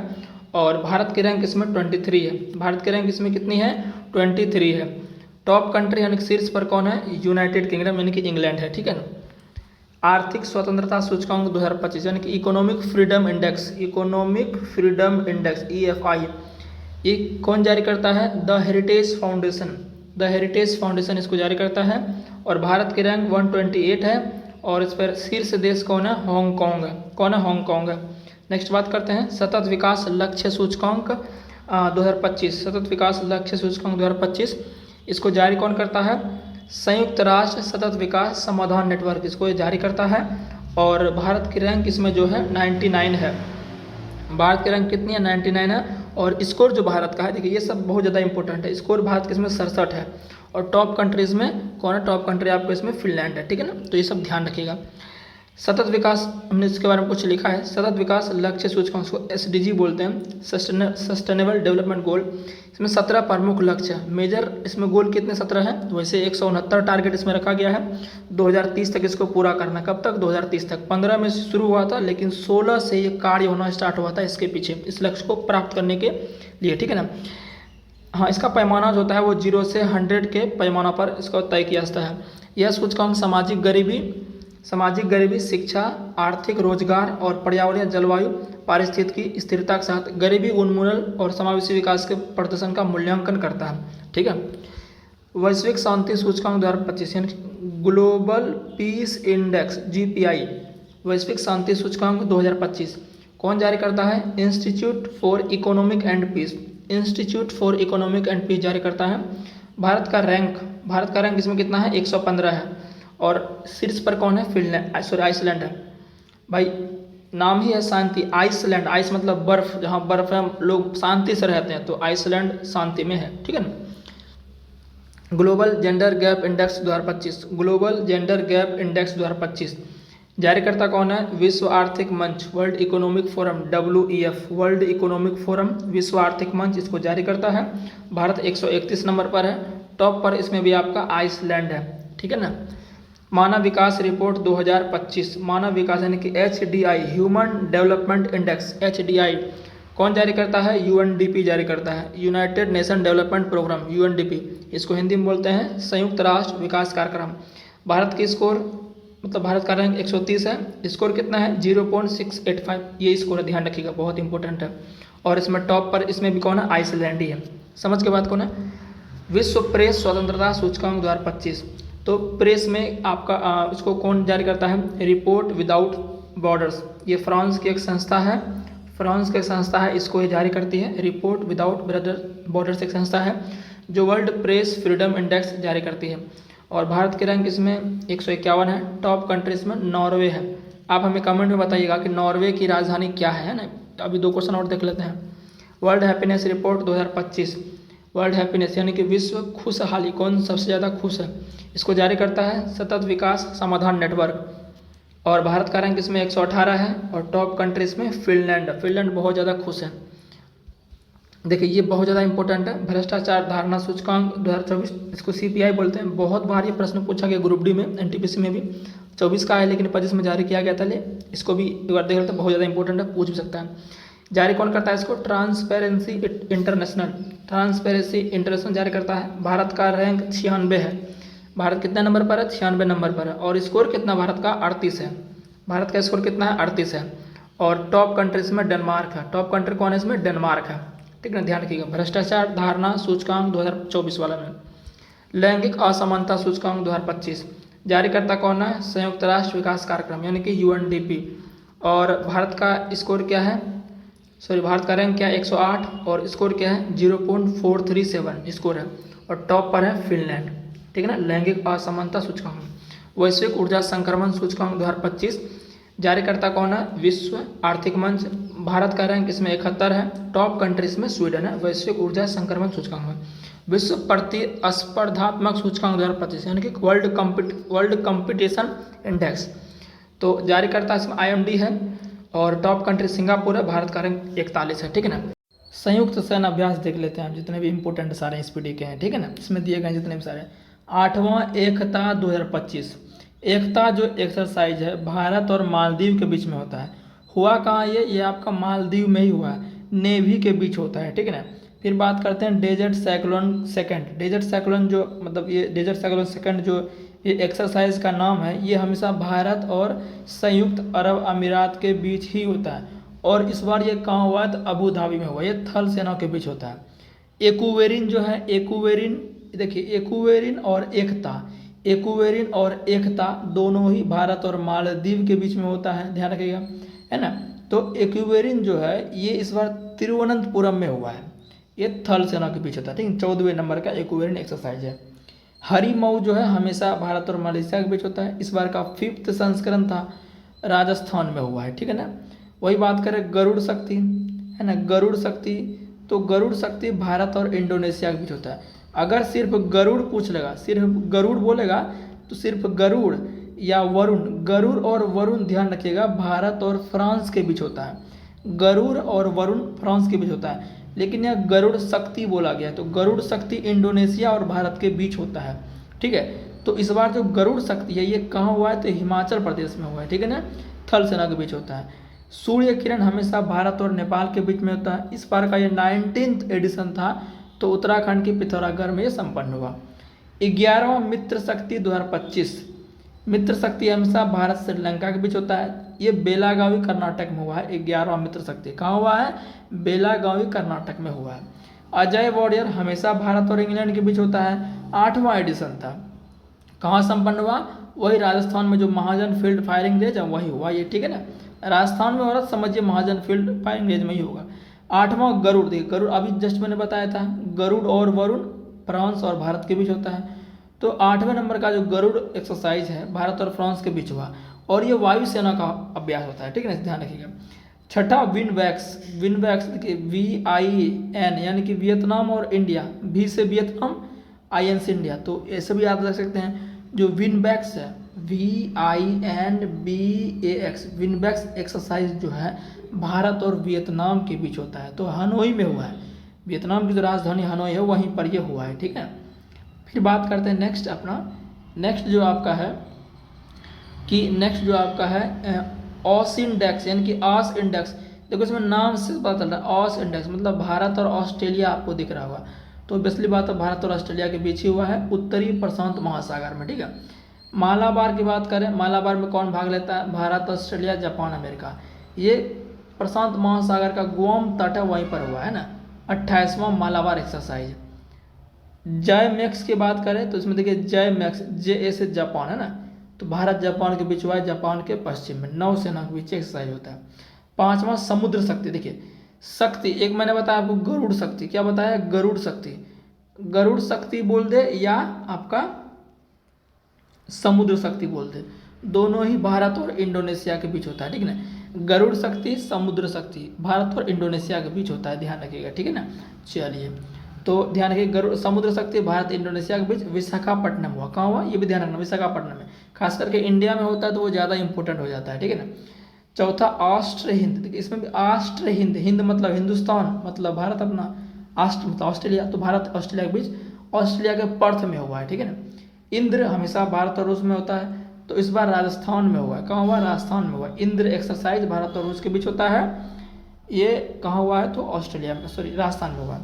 और भारत की रैंक इसमें 23 है। भारत की रैंक इसमें कितनी है? 23 है। टॉप कंट्री यानी शीर्ष पर कौन है? यूनाइटेड किंगडम यानी कि इंग्लैंड है, ठीक है ना। आर्थिक स्वतंत्रता सूचकांक 2025 यानी कि economic freedom index, economic freedom index EFI, ये कौन जारी करता है? The heritage foundation, the heritage foundation इसको जारी करता है। और भारत की रैंक 128 है। और इस पर शीर्ष देश कौन है? हांगकांग है। कौन है? हांगकांग है। नेक्स्ट बात करते हैं सतत विकास लक्ष्य सूचकांक 2025, सतत विकास लक्ष्य सूचकांक 2025, इसको जारी कौन करता है? संयुक्त राष्ट्र सतत विकास समाधान नेटवर्क इसको ये जारी करता है। और भारत की रैंक इसमें जो है 99 है। भारत की रैंक कितनी है? 99 है। और स्कोर जो भारत का है, देखिए ये सब बहुत ज़्यादा इंपॉर्टेंट है, स्कोर भारत के इसमें 67 है। और टॉप कंट्रीज़ में कौन है? टॉप कंट्री आपको इसमें फिनलैंड है, ठीक है ना। तो ये सब ध्यान रखिएगा। सतत विकास, हमने इसके बारे में कुछ लिखा है, सतत विकास लक्ष्य सूचकांक को SDG बोलते हैं, सस्टेनेबल डेवलपमेंट गोल। इसमें 17 प्रमुख लक्ष्य है। मेजर इसमें गोल कितने? 17 है। वैसे 169 टारगेट इसमें रखा गया है। 2030 तक इसको पूरा करना। कब तक? 2030 तक। 15 में शुरू हुआ था, लेकिन 16 से ये कार्य होना स्टार्ट हुआ था इसके पीछे, इस लक्ष्य को प्राप्त करने के लिए, ठीक है ना। हाँ, इसका पैमाना जो होता है वो 0 से 100 के पैमाना पर इसको तय किया जाता है। यह सूचकांक सामाजिक गरीबी, शिक्षा, आर्थिक रोजगार और पर्यावरणीय जलवायु पारिस्थितिकी स्थिरता के साथ गरीबी उन्मूलन और समावेशी विकास के प्रदर्शन का मूल्यांकन करता है, ठीक है। वैश्विक शांति सूचकांक 2025 यानी ग्लोबल पीस इंडेक्स GPI, वैश्विक शांति सूचकांक 2025 कौन जारी करता है? Institute for Economic and Peace, Institute for Economic and Peace जारी करता है। भारत का रैंक इसमें कितना है? 115 है। और शीर्ष पर कौन है? आइसलैंड है। भाई नाम ही है शांति, आइसलैंड, आइस मतलब बर्फ, जहाँ बर्फ है लोग शांति से रहते हैं, तो आइसलैंड शांति में है, ठीक है ना। Global gender gap index 2025, global gender gap index 2025 जारीकर्ता कौन है? विश्व आर्थिक मंच, world economic forum, WEF, world economic forum, विश्व आर्थिक मंच इसको जारी करता है। भारत 131 नंबर पर है। टॉप पर इसमें भी आपका आइसलैंड है, ठीक है ना। मानव विकास रिपोर्ट 2025, मानव विकास यानी कि HDI, human development index, HDI कौन जारी करता है? UNDP जारी करता है, United Nation Development Programme, UNDP। इसको हिंदी में बोलते हैं संयुक्त राष्ट्र विकास कार्यक्रम। भारत की स्कोर, मतलब भारत का रैंक 130 है। स्कोर कितना है? 0.685, ये स्कोर है, ध्यान रखिएगा, बहुत इंपॉर्टेंट है। और इसमें टॉप पर इसमें भी कौन है? आइसलैंड ही है। समझ के बाद कौन है? विश्व प्रेस स्वतंत्रता सूचकांक 2025। तो प्रेस में आपका इसको कौन जारी करता है? रिपोर्ट विदाउट बॉर्डर्स, ये फ्रांस की एक संस्था है, फ्रांस की संस्था है, इसको ये जारी करती है। रिपोर्ट विदाउट बॉर्डर्स एक संस्था है जो वर्ल्ड प्रेस फ्रीडम इंडेक्स जारी करती है। और भारत के रैंक इसमें 151 है। टॉप कंट्रीज में नॉर्वे है। आप हमें कमेंट में बताइएगा कि नॉर्वे की राजधानी क्या है ना। अभी 2 क्वेश्चन और देख लेते हैं। World happiness report 2025, world happiness यानी कि विश्व खुशहाली, कौन सबसे ज़्यादा खुश है? इसको जारी करता है सतत विकास समाधान नेटवर्क। और भारत का रैंक इसमें 118 है। और टॉप कंट्रीज में फिनलैंड बहुत ज़्यादा खुश है। देखिए ये बहुत ज़्यादा इंपॉर्टेंट है। भ्रष्टाचार धारणा सूचकांक 2024, इसको CPI बोलते हैं। बहुत बार ये प्रश्न पूछा गया ग्रुप डी में, NTPC में भी 24 का है, लेकिन 25 में जारी किया गया था। इसको भी एक बार देख लेते हैं, बहुत ज़्यादा इंपॉर्टेंट है, पूछ भी सकता है। जारी कौन करता है इसको? ट्रांसपेरेंसी इंटरनेशनल, ट्रांसपेरेंसी इंटरनेशनल जारी करता है। भारत का रैंक 96 है। भारत कितने नंबर पर है? 96 नंबर पर है। और स्कोर कितना भारत का? 38 है। भारत का स्कोर कितना है? 38 है। और टॉप कंट्रीज में डेनमार्क है। टॉप कंट्री कौन है इसमें? डेनमार्क है, ठीक है, ध्यान रखिएगा। भ्रष्टाचार धारणा सूचकांक 2024 वाला में। लैंगिक असमानता सूचकांक 2025 जारी करता कौन है? संयुक्त राष्ट्र विकास कार्यक्रम यानी कि UNDP। और भारत का स्कोर क्या है? भारत का रैंक क्या है? 108। और स्कोर क्या है? 0.437 स्कोर है। और टॉप पर है फिनलैंड, ठीक है ना। लैंगिक असमानता सूचकांक। वैश्विक ऊर्जा संक्रमण सूचकांक 2025 जारी करता कौन है? विश्व आर्थिक मंच। भारत का रैंक इसमें 71 है। टॉप कंट्रीज में स्वीडन है वैश्विक ऊर्जा संक्रमण सूचकांक में। विश्व प्रतिस्पर्धात्मक सूचकांक 2025 यानी कि वर्ल्ड कंपटीशन इंडेक्स, तो जारी करता इसमें IMD है। और टॉप कंट्री सिंगापुर है। भारत का रैंक 41 है, ठीक है ना। संयुक्त सैन्य अभ्यास देख लेते हैं, जितने भी इंपॉर्टेंट सारे SPD के हैं, ठीक है ना। इसमें दिए गए जितने भी सारे। 8वां एकता 2025, एकता जो एक्सरसाइज है भारत और मालदीव के बीच में होता है। हुआ कहाँ ये आपका मालदीव में ही हुआ है, नेवी के बीच होता है, ठीक है ना। फिर बात करते हैं desert cyclone second. Desert cyclone जो मतलब ये डेजर्ट साइक्लोन सेकंड जो ये एक्सरसाइज का नाम है, ये हमेशा भारत और संयुक्त अरब अमीरात के बीच ही होता है। और इस बार ये कहाँ हुआ है? तो अबू धाबी में हुआ। ये थल सेनाओं के बीच होता है। एक्वेरिन जो है, एक्वेरिन देखिए, एक्वेरिन और एकता, एक्वेरिन और एकता दोनों ही भारत और मालदीव के बीच में होता है, ध्यान रखिएगा, है ना। तो एक्वेरिन जो है ये इस बार तिरुवनंतपुरम में हुआ है। ये थल सेना के बीच होता है, ठीक है। 14वें नंबर का एक्वेरिन एक्सरसाइज है। हरिमऊ जो है हमेशा भारत और मलेशिया के बीच होता है। इस बार का 5th संस्करण था, राजस्थान में हुआ है, ठीक है ना। वही बात करें गरुड़ शक्ति, है ना, गरुड़ शक्ति, तो गरुड़ शक्ति भारत और इंडोनेशिया के बीच होता है। अगर सिर्फ गरुड़ पूछ लेगा, सिर्फ गरुड़ बोलेगा, तो सिर्फ गरुड़ या वरुण, गरुड़ और वरुण ध्यान रखिएगा, भारत और फ्रांस के बीच होता है। गरुड़ और वरुण फ्रांस के बीच होता है। लेकिन यह गरुड़ शक्ति बोला गया, तो गरुड़ शक्ति इंडोनेशिया और भारत के बीच होता है, ठीक है। तो इस बार जो गरुड़ शक्ति है ये कहाँ हुआ है? तो हिमाचल प्रदेश में हुआ है, ठीक है ना। थल सेना के बीच होता है। सूर्य किरण हमेशा भारत और नेपाल के बीच में होता है। इस बार का ये 19th एडिशन था, तो उत्तराखंड के पिथौरागढ़ में ये संपन्न हुआ। 11वां मित्र शक्ति 2025, मित्र शक्ति हमेशा भारत श्रीलंका के बीच होता है। ये बेलागावी कर्नाटक में हुआ है। 11वां मित्र शक्ति कहाँ हुआ है? बेलागावी कर्नाटक में हुआ है। अजय वॉरियर हमेशा भारत और इंग्लैंड के बीच होता है। 8वां एडिशन था, कहाँ संपन्न हुआ? वही राजस्थान में जो महाजन फील्ड फायरिंग रेंज है वही हुआ ये, ठीक है ना। राजस्थान में हो रहा, समझिए महाजन फील्ड फायरिंग रेंज में ही होगा। 8वां गरुड़, देखिए गरुड़ अभी जस्ट मैंने बताया था, गरुड़ और वरुण फ्रांस और भारत के बीच होता है। तो 8वें नंबर का जो गरुड़ एक्सरसाइज है भारत और फ्रांस के बीच हुआ, और ये वायुसेना का अभ्यास होता है, ठीक है ना, ध्यान रखिएगा। 6ठा विनवैक्स, विनवैक्स देखिए VIN यानी कि वियतनाम और इंडिया, V से वियतनाम, IN से इंडिया, तो ऐसे भी याद रख सकते हैं। जो विनवैक्स है VINBAX, विनवैक्स एक्सरसाइज जो है भारत और वियतनाम के बीच होता है, तो हनोई में हुआ है। वियतनाम की जो राजधानी हनोई है वहीं पर ये हुआ है, ठीक है। फिर बात करते हैं नेक्स्ट जो आपका है कि नेक्स्ट जो आपका है ऑस इंडेक्स, यानी कि ऑस इंडेक्स। देखो इसमें नाम से पता चल रहा है ऑस इंडेक्स मतलब भारत और ऑस्ट्रेलिया आपको दिख रहा होगा। तो बेसली बात है भारत और ऑस्ट्रेलिया के बीच ही हुआ है उत्तरी प्रशांत महासागर में, ठीक है। मालाबार की बात करें, मालाबार में कौन भाग लेता है? Bharat, Australia, Japan, America. ये प्रशांत महासागर का गुआम तट है, वहीं पर हुआ है ना 28वां मालाबार एक्सरसाइज। जय मैक्स की बात करें तो इसमें देखिए जय मैक्स, जे ए से जापान है ना, तो भारत जापान के बीच हुआ है, जापान के पश्चिम में। नौसेना के बीच एक्सरसाइज होता है। 5वां समुद्र शक्ति। देखिए शक्ति, एक मैंने बताया आपको गरुड़ शक्ति, क्या बताया? गरुड़ शक्ति। गरुड़ शक्ति बोल दे या आपका समुद्र शक्ति बोल दे, दोनों ही भारत और इंडोनेशिया के बीच होता है, ठीक है ना। गरुड़ शक्ति, समुद्र शक्ति भारत और इंडोनेशिया के बीच होता है, ध्यान रखिएगा, ठीक है ना। चलिए तो ध्यान रखिए, गरुड़ समुद्र शक्ति भारत इंडोनेशिया के बीच विशाखापट्टनम हुआ। कहाँ हुआ? ये भी ध्यान रखना, विशाखापट्टनम में। खास करके इंडिया में होता है तो वो ज़्यादा इंपॉर्टेंट हो जाता है, ठीक है ना। चौथा ऑस्ट्र हिंद। देखिए इसमें भी ऑस्ट्र हिंद, हिंद मतलब हिंदुस्तान, मतलब भारत अपना, ऑस्ट्र मतलब ऑस्ट्रेलिया, तो भारत ऑस्ट्रेलिया के बीच ऑस्ट्रेलिया के पर्थ में हुआ है, ठीक है ना। इंद्र हमेशा भारत और रूस में होता है, तो इस बार राजस्थान में हुआ है। कहाँ हुआ? राजस्थान में हुआ। इंद्र एक्सरसाइज भारत और रूस के बीच होता है, ये कहाँ हुआ है? तो ऑस्ट्रेलिया में, सॉरी राजस्थान में हुआ।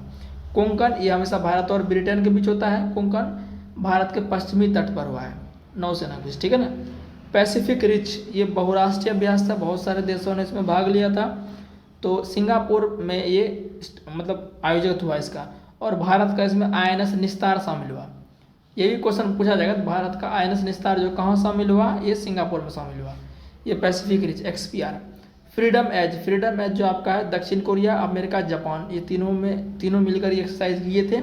कोंकण, ये हमेशा भारत और ब्रिटेन के बीच होता है। कोंकण भारत के पश्चिमी तट पर हुआ है, नौसेना के बीच, ठीक है ना। पैसिफिक रिच, ये बहुराष्ट्रीय अभ्यास था, बहुत सारे देशों ने इसमें भाग लिया था। तो सिंगापुर में ये मतलब आयोजित हुआ इसका, और भारत का इसमें आईएनएस निस्तार शामिल हुआ। ये भी क्वेश्चन पूछा जाएगा, तो भारत का आईएनएस निस्तार जो कहाँ शामिल हुआ? ये सिंगापुर में शामिल हुआ। ये Pacific reach XPR. Freedom edge, freedom edge जो आपका है दक्षिण कोरिया, अमेरिका, जापान, ये तीनों मिलकर ये एक्सरसाइज किए थे,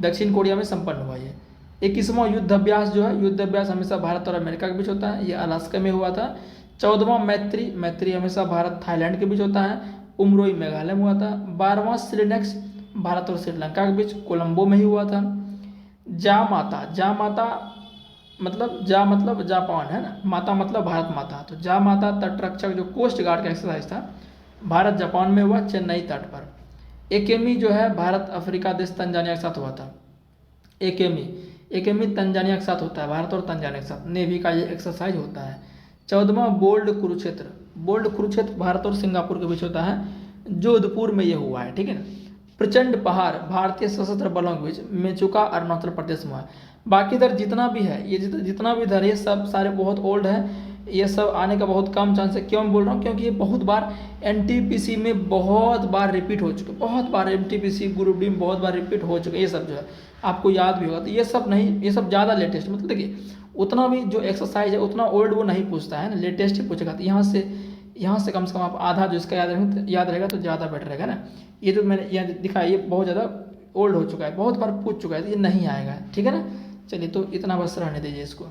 दक्षिण कोरिया में संपन्न हुआ ये। 21वां युद्ध अभ्यास जो है, युद्ध अभ्यास हमेशा भारत और अमेरिका के बीच होता है, ये अलास्का में हुआ था। 14वां मैत्री, मैत्री हमेशा भारत थाईलैंड के बीच होता है, उमरोई मेघालय में हुआ था। 12वां श्रीनेक्स भारत और श्रीलंका के बीच कोलंबो में ही हुआ था। जा माता, जा माता मतलब जा मतलब जापान है ना, माता मतलब भारत माता, तो जा माता तटरक्षक जो कोस्ट गार्ड का एक्सरसाइज था भारत जापान में हुआ, चेन्नई तट पर। एकेमी जो है भारत अफ्रीका देश तंजानिया के साथ हुआ था। एकेमी तंजानिया के साथ होता है, भारत और तंजानिया के साथ नेवी का ये एक्सरसाइज होता है। 14वां बोल्ड कुरुक्षेत्र, बोल्ड कुरुक्षेत्र भारत और सिंगापुर के बीच होता है, जोधपुर में ये हुआ है, ठीक है ना। प्रचंड पहाड़ भारतीय सशस्त्र बलों के बीच मेचुका अरुणाचल प्रदेश में है। बाकी इधर जितना भी है, ये जितना भी इधर ये सब सारे बहुत ओल्ड है, ये सब आने का बहुत कम चांस है। क्यों बोल रहा हूँ? क्योंकि ये बहुत बार एनटीपीसी में बहुत बार रिपीट हो चुके, बहुत बार एनटीपीसी ग्रुप डी में बहुत बार रिपीट हो चुके, ये सब जो है आपको याद भी होगा। तो ये सब नहीं, ये सब ज़्यादा लेटेस्ट, मतलब देखिए उतना भी जो एक्सरसाइज है उतना ओल्ड वो नहीं पूछता है ना, लेटेस्ट ही पूछेगा। तो यहाँ से कम आप आधा जो इसका याद रहेगा तो ज़्यादा बेटर रहेगा ना। ये जो मैंने यहाँ दिखा ये बहुत ज़्यादा ओल्ड हो चुका है, बहुत बार पूछ चुका है, तो ये नहीं आएगा, ठीक है ना। चलिए तो इतना बस रहने दीजिए इसको।